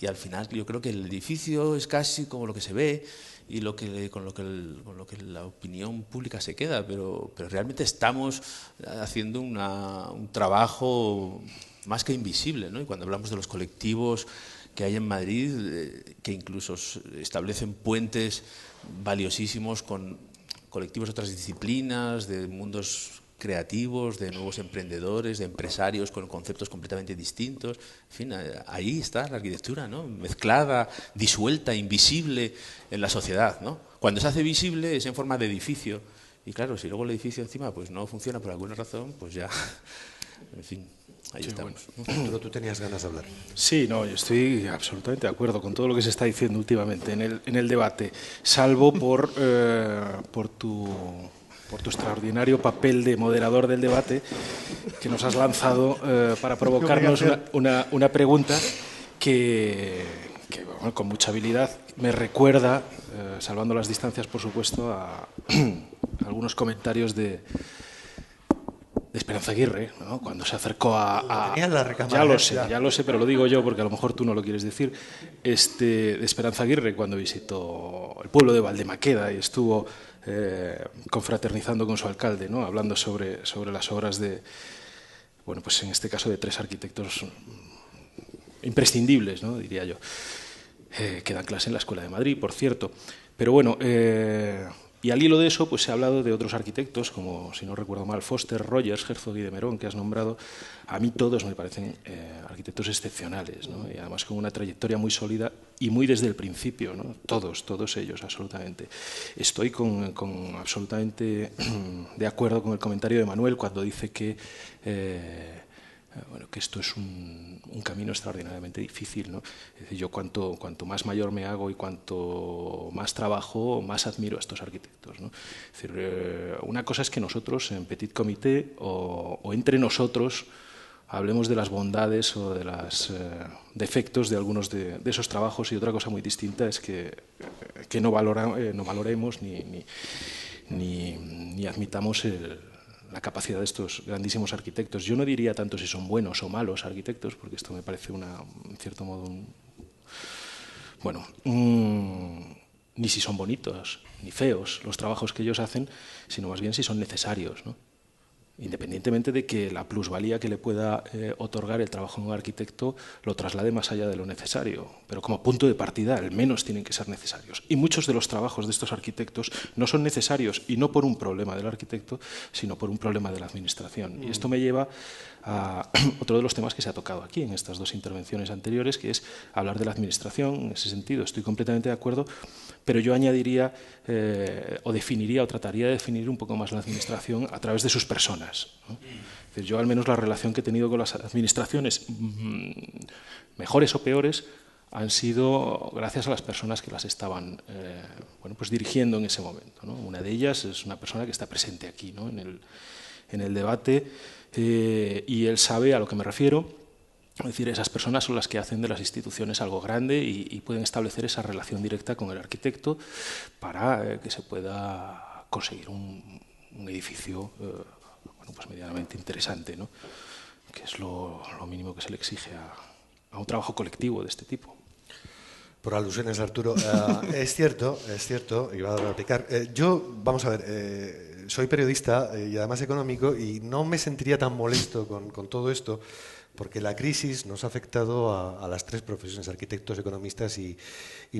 [SPEAKER 4] Y al final yo creo que el edificio es casi como lo que se ve y con lo que la opinión pública se queda, pero realmente estamos haciendo un trabajo más que invisible, ¿no? Y cuando hablamos de los colectivos que hay en Madrid, que incluso establecen puentes valiosísimos con colectivos de otras disciplinas, de mundos creativos, de nuevos emprendedores, de empresarios con conceptos completamente distintos. En fin, ahí está la arquitectura, ¿no? Mezclada, disuelta, invisible en la sociedad, ¿no? Cuando se hace visible es en forma de edificio. Y claro, si luego el edificio encima pues no funciona por alguna razón, pues ya, en fin, ahí estamos.
[SPEAKER 1] Bueno. Tú tenías ganas de hablar.
[SPEAKER 5] Sí, no, yo estoy absolutamente de acuerdo con todo lo que se está diciendo últimamente en el debate, salvo por tu extraordinario papel de moderador del debate que nos has lanzado para provocarnos una pregunta que bueno, con mucha habilidad me recuerda, salvando las distancias por supuesto, a algunos comentarios de Esperanza Aguirre, ¿no? Cuando se acercó a ya lo sé, pero lo digo yo porque a lo mejor tú no lo quieres decir, de Esperanza Aguirre cuando visitó el pueblo de Valdemaqueda y estuvo confraternizando con su alcalde, ¿no? Hablando sobre las obras de, bueno, pues en este caso de tres arquitectos imprescindibles, ¿no? Diría yo, que dan clase en la Escuela de Madrid, por cierto. Pero bueno, y al hilo de eso, pues se ha hablado de otros arquitectos, como, si no recuerdo mal, Foster, Rogers, Herzog y de Merón, que has nombrado. A mí todos me parecen arquitectos excepcionales, ¿no? Y además con una trayectoria muy sólida y muy desde el principio, ¿no? Todos ellos, absolutamente. Estoy absolutamente de acuerdo con el comentario de Manuel cuando dice que bueno, que esto es un camino extraordinariamente difícil, ¿no? Es decir, yo cuanto más mayor me hago y cuanto más trabajo, más admiro a estos arquitectos, ¿no? Es decir, una cosa es que nosotros en Petit Comité o entre nosotros hablemos de las bondades o de los defectos de algunos de esos trabajos, y otra cosa muy distinta es que no valoremos ni admitamos la capacidad de estos grandísimos arquitectos. Yo no diría tanto si son buenos o malos arquitectos, porque esto me parece en cierto modo, ni si son bonitos ni feos los trabajos que ellos hacen, sino más bien si son necesarios, ¿no? Independientemente de que la plusvalía que le pueda otorgar el trabajo de un arquitecto lo traslade más allá de lo necesario, pero como punto de partida al menos tienen que ser necesarios. Y muchos de los trabajos de estos arquitectos no son necesarios, y no por un problema del arquitecto, sino por un problema de la administración. Y esto me lleva a otro de los temas que se ha tocado aquí en estas dos intervenciones anteriores, que es hablar de la administración. En ese sentido estoy completamente de acuerdo, pero yo añadiría o definiría o trataría de definir un poco más la administración a través de sus personas, ¿no? Es decir, yo al menos la relación que he tenido con las administraciones, mejores o peores, han sido gracias a las personas que las estaban bueno, pues dirigiendo en ese momento, ¿no? Una de ellas es una persona que está presente aquí, ¿no? en en el debate y él sabe a lo que me refiero. Es decir, esas personas son las que hacen de las instituciones algo grande y pueden establecer esa relación directa con el arquitecto para que se pueda conseguir un edificio bueno, pues medianamente interesante, ¿no? Que es lo mínimo que se le exige a un trabajo colectivo de este tipo.
[SPEAKER 1] Por alusiones, Arturo. Es cierto, y va a replicar. Yo, vamos a ver, soy periodista y además económico y no me sentiría tan molesto con todo esto porque la crisis nos ha afectado a las tres profesiones, arquitectos, economistas y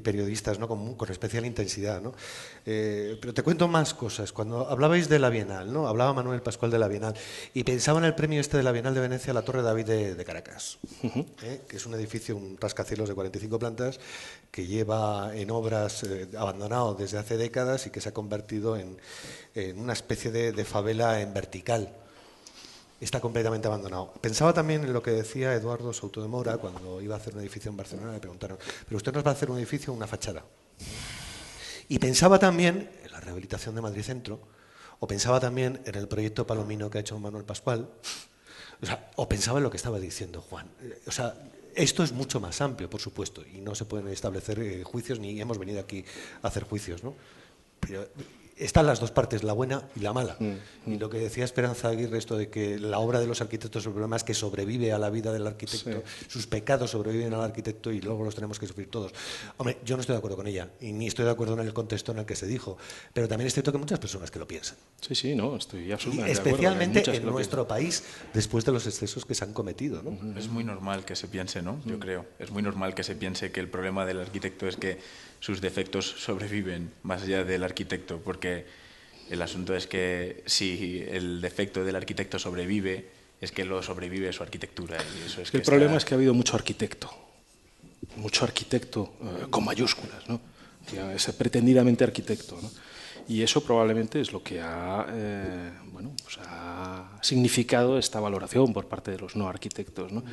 [SPEAKER 1] periodistas, ¿no? con especial intensidad, ¿no? Pero te cuento más cosas. Cuando hablabais de la Bienal, ¿no? Hablaba Manuel Pascual de la Bienal y pensaba en el premio de la Bienal de Venecia, la Torre David de Caracas, que es un edificio, un rascacielos de 45 plantas que lleva en obras abandonado desde hace décadas y que se ha convertido en una especie de favela en vertical. Está completamente abandonado. Pensaba también en lo que decía Eduardo Souto de Mora cuando iba a hacer un edificio en Barcelona. Le preguntaron, ¿pero usted nos va a hacer un edificio o una fachada? Y pensaba también en la rehabilitación de Madrid Centro, o pensaba también en el proyecto Palomino que ha hecho Manuel Pascual, o pensaba en lo que estaba diciendo Juan. O sea, esto es mucho más amplio, por supuesto, y no se pueden establecer juicios, ni hemos venido aquí a hacer juicios, ¿no? Pero están las dos partes, la buena y la mala. Y lo que decía Esperanza Aguirre, esto de que la obra de los arquitectos, el problema es que sobrevive a la vida del arquitecto, sus pecados sobreviven al arquitecto y luego los tenemos que sufrir todos. Hombre, yo no estoy de acuerdo con ella, y ni estoy de acuerdo en el contexto en el que se dijo, pero también es cierto que hay muchas personas que lo piensan.
[SPEAKER 5] Sí, no, estoy absolutamente
[SPEAKER 1] y especialmente
[SPEAKER 5] de acuerdo.
[SPEAKER 1] en nuestro país, después de los excesos que se han cometido, ¿no?
[SPEAKER 7] Es muy normal que se piense, ¿no? Yo creo. Es muy normal que se piense que el problema del arquitecto es que sus defectos sobreviven más allá del arquitecto, porque el asunto es que si el defecto del arquitecto sobrevive, es que lo sobrevive su arquitectura. Y eso es que
[SPEAKER 5] el problema es que ha habido mucho arquitecto con mayúsculas, ¿no? Es pretendidamente arquitecto, ¿no? Y eso probablemente es lo que ha significado esta valoración por parte de los no arquitectos, ¿no?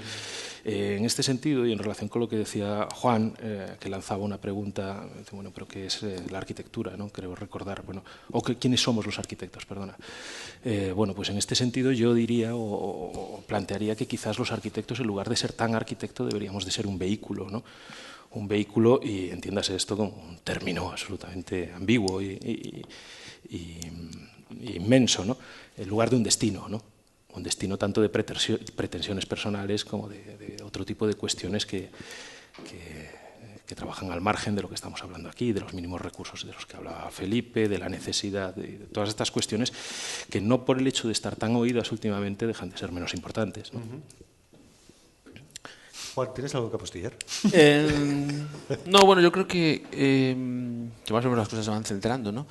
[SPEAKER 5] En este sentido, y en relación con lo que decía Juan, que lanzaba una pregunta, bueno, pero ¿qué es la arquitectura, ¿no? Creo recordar, bueno, o ¿quiénes somos los arquitectos? Perdona. Bueno, pues en este sentido yo diría o plantearía que quizás los arquitectos, en lugar de ser tan arquitecto, deberíamos de ser un vehículo, ¿no? Un vehículo, y entiéndase esto como un término absolutamente ambiguo y inmenso, ¿no? En lugar de un destino, ¿no? Un destino tanto de pretensiones personales como de otro tipo de cuestiones que trabajan al margen de lo que estamos hablando aquí, de los mínimos recursos de los que hablaba Felipe, de la necesidad, de todas estas cuestiones que no por el hecho de estar tan oídas últimamente dejan de ser menos importantes, ¿no?
[SPEAKER 1] Juan, ¿tienes algo que apostillar?
[SPEAKER 4] No, bueno, yo creo que más o menos las cosas se van centrando, ¿no?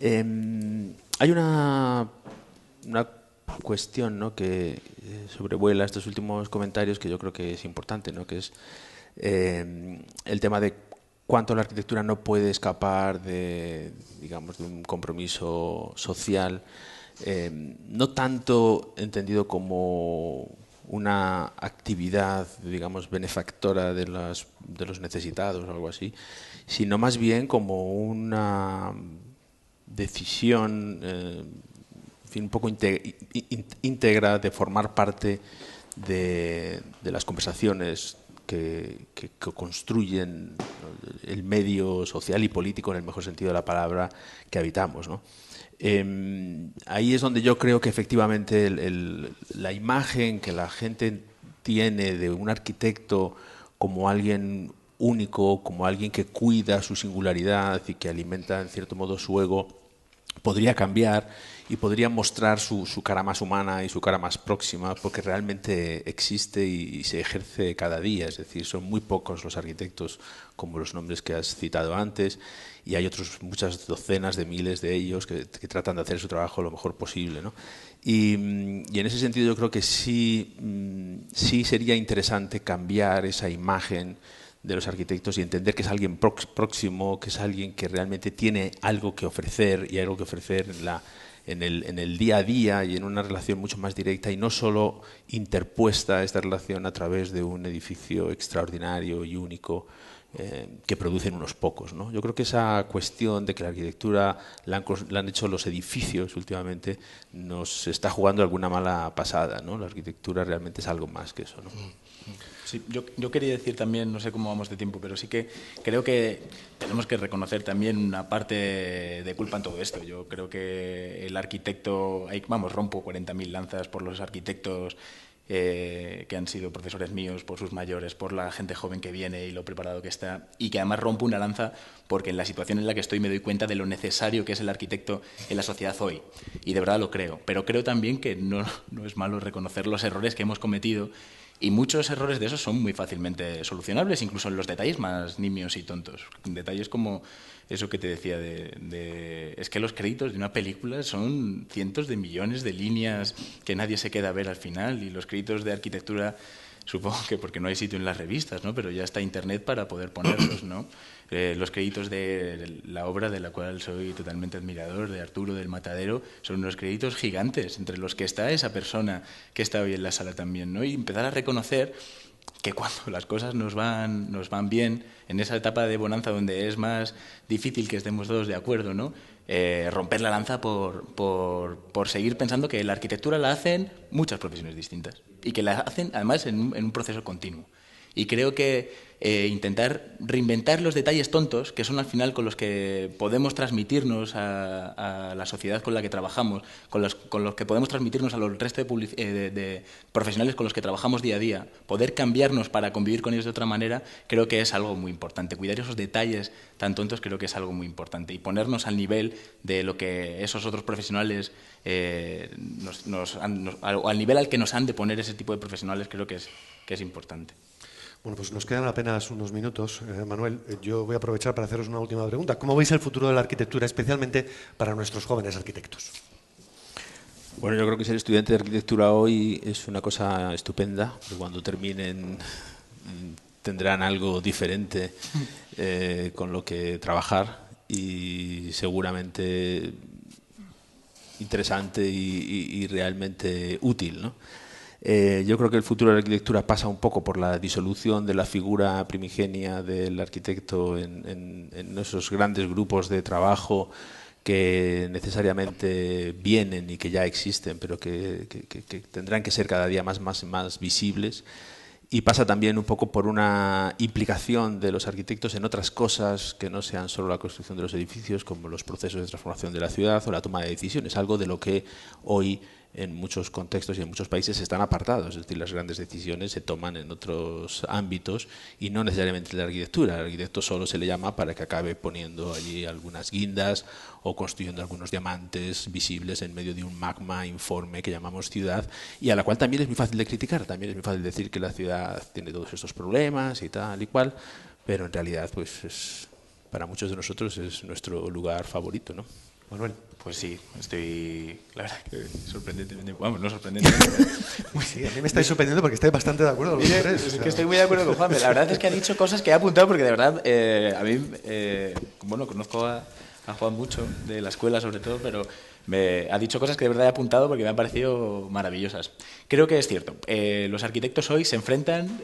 [SPEAKER 4] Hay una cuestión, ¿no?, que sobrevuela estos últimos comentarios que yo creo que es importante, ¿no?, que es el tema de cuánto la arquitectura no puede escapar de, digamos, de un compromiso social, no tanto entendido como una actividad, digamos, benefactora de los necesitados o algo así, sino más bien como una decisión en fin, un poco íntegra de formar parte de las conversaciones que construyen el medio social y político, en el mejor sentido de la palabra, que habitamos, ¿no? Ahí es donde yo creo que efectivamente la imagen que la gente tiene de un arquitecto como alguien único, como alguien que cuida su singularidad y que alimenta en cierto modo su ego, podría cambiar y podría mostrar su cara más humana y su cara más próxima, porque realmente existe y se ejerce cada día. Es decir, son muy pocos los arquitectos como los nombres que has citado antes, y hay muchas docenas de miles de ellos que tratan de hacer su trabajo lo mejor posible, ¿no? Y en ese sentido yo creo que sí sería interesante cambiar esa imagen de los arquitectos y entender que es alguien próximo, que es alguien que realmente tiene algo que ofrecer, y algo que ofrecer en el día a día y en una relación mucho más directa, y no solo interpuesta esta relación a través de un edificio extraordinario y único que producen unos pocos, ¿no? Yo creo que esa cuestión de que la arquitectura la han hecho los edificios últimamente nos está jugando alguna mala pasada, ¿no? La arquitectura realmente es algo más que eso, ¿no?
[SPEAKER 7] Sí, yo quería decir también, no sé cómo vamos de tiempo, pero sí que creo que tenemos que reconocer también una parte de culpa en todo esto. Yo creo que el arquitecto, rompo 40.000 lanzas por los arquitectos que han sido profesores míos, por sus mayores, por la gente joven que viene y lo preparado que está, y que además rompo una lanza porque en la situación en la que estoy me doy cuenta de lo necesario que es el arquitecto en la sociedad hoy, y de verdad lo creo, pero creo también que no es malo reconocer los errores que hemos cometido, y muchos errores de esos son muy fácilmente solucionables, incluso en los detalles más nimios y tontos, detalles como eso que te decía es que los créditos de una película son cientos de millones de líneas que nadie se queda a ver al final, y los créditos de arquitectura, supongo que porque no hay sitio en las revistas, ¿no? Pero ya está Internet para poder ponerlos, ¿no? Los créditos de la obra de la cual soy totalmente admirador, de Arturo del Matadero, son unos créditos gigantes, entre los que está esa persona que está hoy en la sala también, ¿no? Y empezar a reconocer que cuando las cosas nos van bien, en esa etapa de bonanza donde es más difícil que estemos todos de acuerdo, ¿no? Romper la lanza por seguir pensando que la arquitectura la hacen muchas profesiones distintas y que la hacen además en un proceso continuo. Y creo que intentar reinventar los detalles tontos, que son al final con los que podemos transmitirnos a la sociedad con la que trabajamos, con los que podemos transmitirnos a los restos de profesionales con los que trabajamos día a día, poder cambiarnos para convivir con ellos de otra manera, creo que es algo muy importante. Cuidar esos detalles tan tontos creo que es algo muy importante, y ponernos al nivel de lo que esos otros profesionales, al nivel al que nos han de poner ese tipo de profesionales, creo que es importante.
[SPEAKER 1] Bueno, pues nos quedan apenas unos minutos. Manuel, yo voy a aprovechar para haceros una última pregunta. ¿Cómo veis el futuro de la arquitectura, especialmente para nuestros jóvenes arquitectos?
[SPEAKER 4] Bueno, yo creo que ser estudiante de arquitectura hoy es una cosa estupenda, porque cuando terminen tendrán algo diferente con lo que trabajar, y seguramente interesante y realmente útil, ¿no? Yo creo que el futuro de la arquitectura pasa un poco por la disolución de la figura primigenia del arquitecto en esos grandes grupos de trabajo que necesariamente vienen y que ya existen, pero que tendrán que ser cada día más visibles. Y pasa también un poco por una implicación de los arquitectos en otras cosas que no sean solo la construcción de los edificios, como los procesos de transformación de la ciudad o la toma de decisiones, algo de lo que hoy en muchos contextos y en muchos países están apartados, es decir, las grandes decisiones se toman en otros ámbitos y no necesariamente en la arquitectura. Al arquitecto solo se le llama para que acabe poniendo allí algunas guindas o construyendo algunos diamantes visibles en medio de un magma informe que llamamos ciudad, y a la cual también es muy fácil de criticar, también es muy fácil decir que la ciudad tiene todos estos problemas y tal y cual, pero en realidad pues para muchos de nosotros es nuestro lugar favorito, ¿no?
[SPEAKER 1] Manuel.
[SPEAKER 7] Pues sí, estoy, la verdad, que sorprendentemente, vamos, no sorprendentemente.
[SPEAKER 1] Sí, a mí me estáis sorprendiendo porque estoy bastante de acuerdo con los tres.
[SPEAKER 7] Es que estoy muy de acuerdo con Juanme. La verdad es que ha dicho cosas que he apuntado porque de verdad, a mí, bueno, conozco a Juan mucho, de la escuela sobre todo, pero me ha dicho cosas que de verdad he apuntado porque me han parecido maravillosas. Creo que es cierto. Los arquitectos hoy se enfrentan,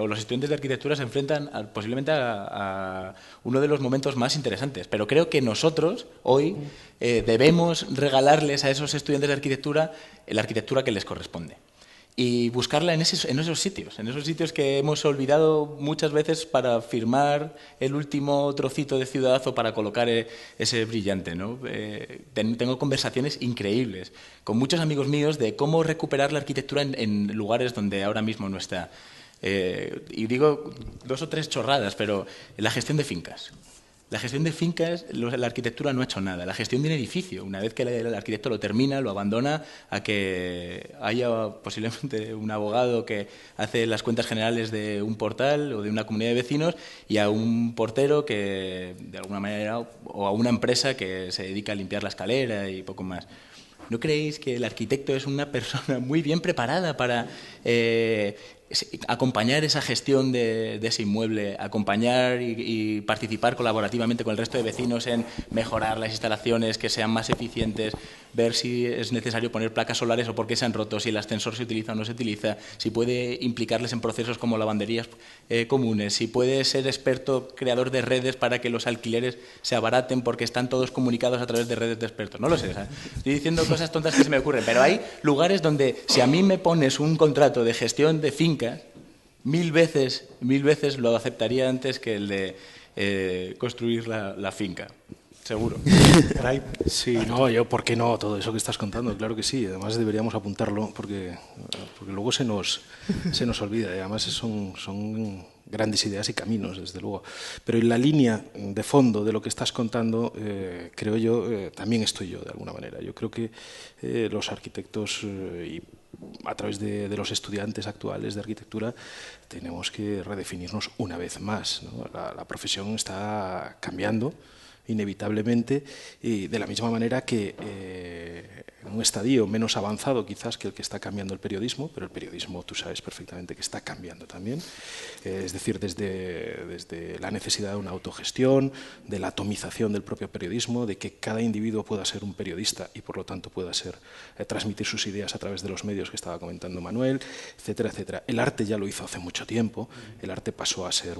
[SPEAKER 7] o los estudiantes de arquitectura se enfrentan posiblemente a uno de los momentos más interesantes. Pero creo que nosotros hoy debemos regalarles a esos estudiantes de arquitectura la arquitectura que les corresponde. Y buscarla en esos sitios que hemos olvidado muchas veces para firmar el último trocito de ciudad o para colocar ese brillante, ¿no? Tengo conversaciones increíbles con muchos amigos míos de cómo recuperar la arquitectura en lugares donde ahora mismo no está. Y digo 2 o 3 chorradas, pero la gestión de fincas. La gestión de fincas, la arquitectura no ha hecho nada. La gestión de un edificio, una vez que el arquitecto lo termina, lo abandona a que haya posiblemente un abogado que hace las cuentas generales de un portal o de una comunidad de vecinos, y a un portero que, de alguna manera, o a una empresa que se dedica a limpiar la escalera y poco más. ¿No creéis que el arquitecto es una persona muy bien preparada para
[SPEAKER 3] acompañar esa gestión de ese inmueble, acompañar y participar colaborativamente con el resto de vecinos en mejorar las instalaciones, que sean más eficientes, ver si es necesario poner placas solares o por qué se han roto, si el ascensor se utiliza o no se utiliza, si puede implicarles en procesos como lavanderías comunes, si puede ser experto creador de redes para que los alquileres se abaraten porque están todos comunicados a través de redes de expertos. No lo sé, ¿sabes? Estoy diciendo cosas tontas que se me ocurren, pero hay lugares donde si a mí me pones un contrato de gestión de finca, mil veces lo aceptaría antes que el de construir la finca. Seguro.
[SPEAKER 5] Sí, no, yo, ¿por qué no? Todo eso que estás contando, claro que sí. Además deberíamos apuntarlo porque luego se nos olvida. Y además son grandes ideas y caminos, desde luego. Pero en la línea de fondo de lo que estás contando, creo yo, también estoy yo, de alguna manera. Yo creo que los arquitectos y a través de los estudiantes actuales de arquitectura tenemos que redefinirnos una vez más, ¿no? La profesión está cambiando inevitablemente, y de la misma manera que en un estadio menos avanzado quizás que el que está cambiando el periodismo, pero el periodismo tú sabes perfectamente que está cambiando también, es decir, desde la necesidad de una autogestión, de la atomización del propio periodismo, de que cada individuo pueda ser un periodista y por lo tanto pueda transmitir sus ideas a través de los medios que estaba comentando Manuel, etcétera, etcétera. El arte ya lo hizo hace mucho tiempo, el arte pasó a ser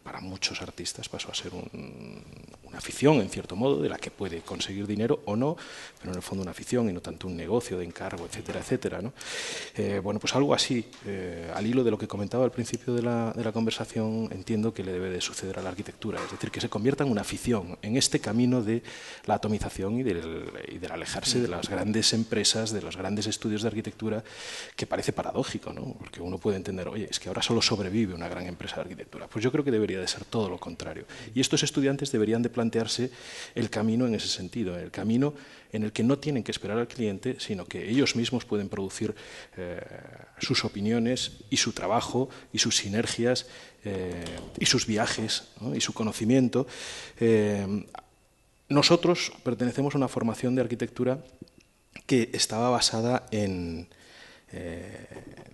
[SPEAKER 5] para muchos artistas pasó a ser una afición, en cierto modo, de la que puede conseguir dinero o no, pero en el fondo una afición y no tanto un negocio de encargo, etcétera, etcétera, ¿no? Bueno, pues algo así, al hilo de lo que comentaba al principio de la conversación, entiendo que le debe de suceder a la arquitectura, es decir, que se convierta en una afición, en este camino de la atomización y del alejarse de las grandes empresas, de los grandes estudios de arquitectura, que parece paradójico, ¿no? Porque uno puede entender, oye, es que ahora solo sobrevive una gran empresa de arquitectura. Pues yo creo que debería de ser todo lo contrario. Y estos estudiantes deberían de plantearse el camino en ese sentido, el camino en el que no tienen que esperar al cliente, sino que ellos mismos pueden producir sus opiniones y su trabajo y sus sinergias y sus viajes, ¿no? Y su conocimiento. Nosotros pertenecemos a una formación de arquitectura que estaba basada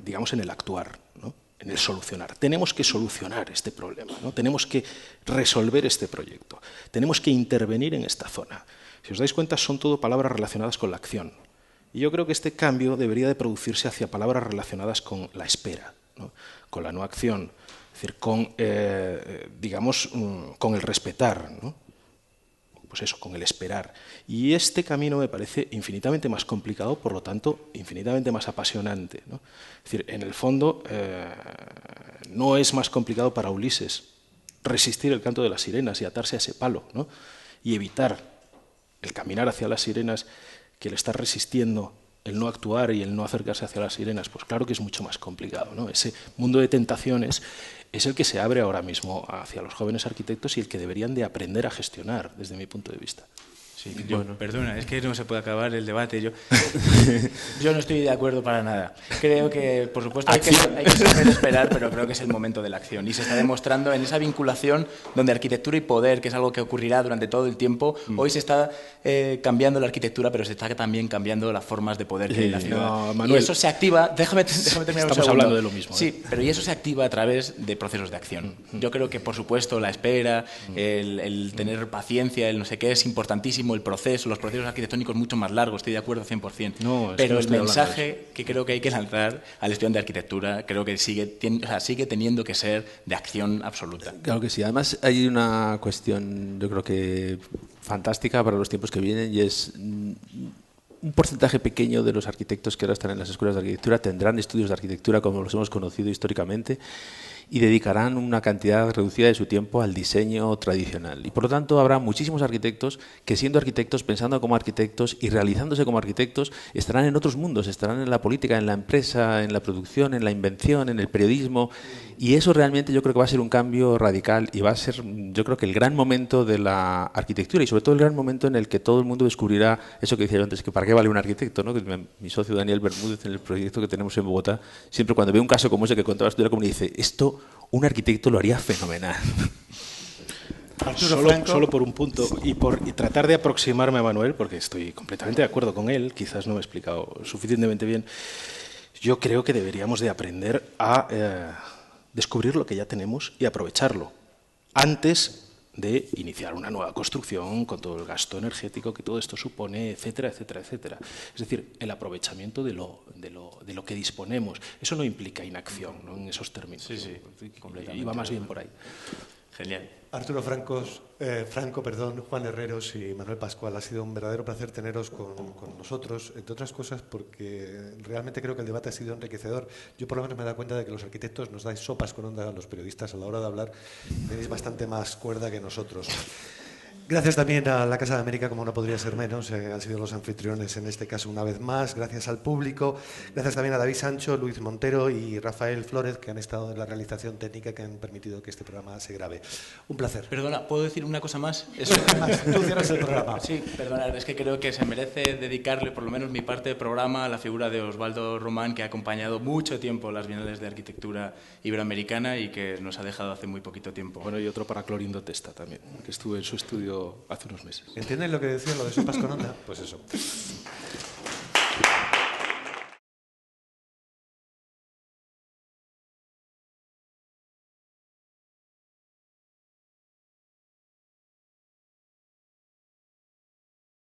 [SPEAKER 5] digamos, en el actuar, ¿no? En el solucionar. Tenemos que solucionar este problema, ¿no? Tenemos que resolver este proyecto, tenemos que intervenir en esta zona. Si os dais cuenta, son todo palabras relacionadas con la acción. Y yo creo que este cambio debería de producirse hacia palabras relacionadas con la espera, ¿no? Con la no acción, es decir, digamos, con el respetar, ¿no? Pues eso, con el esperar. Y este camino me parece infinitamente más complicado, por lo tanto, infinitamente más apasionante, ¿no? Es decir, en el fondo, no es más complicado para Ulises resistir el canto de las sirenas y atarse a ese palo, ¿no? Y evitar el caminar hacia las sirenas que le está resistiendo el no actuar y el no acercarse hacia las sirenas. Pues claro que es mucho más complicado, ¿no? Ese mundo de tentaciones es el que se abre ahora mismo hacia los jóvenes arquitectos y el que deberían de aprender a gestionar, desde mi punto de vista.
[SPEAKER 3] Sí, bueno. Perdona, es que no se puede acabar el debate. Yo no estoy de acuerdo para nada. Creo que, por supuesto, hay que saber esperar, pero creo que es el momento de la acción. Y se está demostrando en esa vinculación donde arquitectura y poder, que es algo que ocurrirá durante todo el tiempo, hoy se está cambiando la arquitectura, pero se está también cambiando las formas de poder que hay en la ciudad.
[SPEAKER 5] No, Manuel,
[SPEAKER 3] y eso se activa... Déjame terminar un segundo.
[SPEAKER 5] Estamos hablando de lo mismo.
[SPEAKER 3] Sí, pero y eso se activa a través de procesos de acción. Yo creo que, por supuesto, la espera, el tener paciencia, el no sé qué, es importantísimo. El proceso, los procesos arquitectónicos mucho más largos, estoy de acuerdo 100%.
[SPEAKER 5] No,
[SPEAKER 3] pero el
[SPEAKER 5] estoy
[SPEAKER 3] mensaje que creo que hay que lanzar al estudiante de arquitectura creo que sigue teniendo que ser de acción absoluta.
[SPEAKER 4] Claro que sí. Además hay una cuestión, yo creo que fantástica para los tiempos que vienen, y es un porcentaje pequeño de los arquitectos que ahora están en las escuelas de arquitectura tendrán estudios de arquitectura como los hemos conocido históricamente, y dedicarán una cantidad reducida de su tiempo al diseño tradicional. Y por lo tanto habrá muchísimos arquitectos que, siendo arquitectos, pensando como arquitectos y realizándose como arquitectos, estarán en otros mundos, estarán en la política, en la empresa, en la producción, en la invención, en el periodismo. Y eso realmente yo creo que va a ser un cambio radical y va a ser, yo creo que el gran momento de la arquitectura, y sobre todo el gran momento en el que todo el mundo descubrirá eso que decía yo antes, que para qué vale un arquitecto, ¿no? Que mi socio Daniel Bermúdez, en el proyecto que tenemos en Bogotá, siempre cuando ve un caso como ese que contabas tú de la comunidad, dice, esto un arquitecto lo haría fenomenal.
[SPEAKER 5] Solo por un punto y tratar de aproximarme a Manuel, porque estoy completamente de acuerdo con él, quizás no me he explicado suficientemente bien. Yo creo que deberíamos de aprender a descubrir lo que ya tenemos y aprovecharlo antes de iniciar una nueva construcción con todo el gasto energético que todo esto supone, etcétera, etcétera, etcétera. Es decir, el aprovechamiento de lo que disponemos. Eso no implica inacción, ¿no?, en esos términos.
[SPEAKER 7] Sí, sí,
[SPEAKER 5] y va más bien por ahí.
[SPEAKER 7] Genial.
[SPEAKER 1] Arturo Franco, Juan Herreros y Manuel Pascual, ha sido un verdadero placer teneros con nosotros, entre otras cosas porque realmente creo que el debate ha sido enriquecedor. Yo por lo menos me he dado cuenta de que los arquitectos nos dais sopas con onda a los periodistas a la hora de hablar, tenéis bastante más cuerda que nosotros. Gracias también a la Casa de América, como no podría ser menos, han sido los anfitriones en este caso una vez más. Gracias al público, gracias también a David Sancho, Luis Montero y Rafael Flórez, que han estado en la realización técnica, que han permitido que este programa se grabe. Un placer.
[SPEAKER 3] Perdona, ¿puedo decir una cosa más?
[SPEAKER 1] Tú cierras el programa.
[SPEAKER 3] Sí, perdona, es que creo que se merece dedicarle por lo menos mi parte del programa a la figura de Osvaldo Román, que ha acompañado mucho tiempo las Bienales de Arquitectura Iberoamericana y que nos ha dejado hace muy poquito tiempo.
[SPEAKER 5] Bueno, y otro para Clorindo Testa también, que estuve en su estudio hace unos meses.
[SPEAKER 1] ¿Entienden lo que decía, lo de sopas con onda? Pues eso.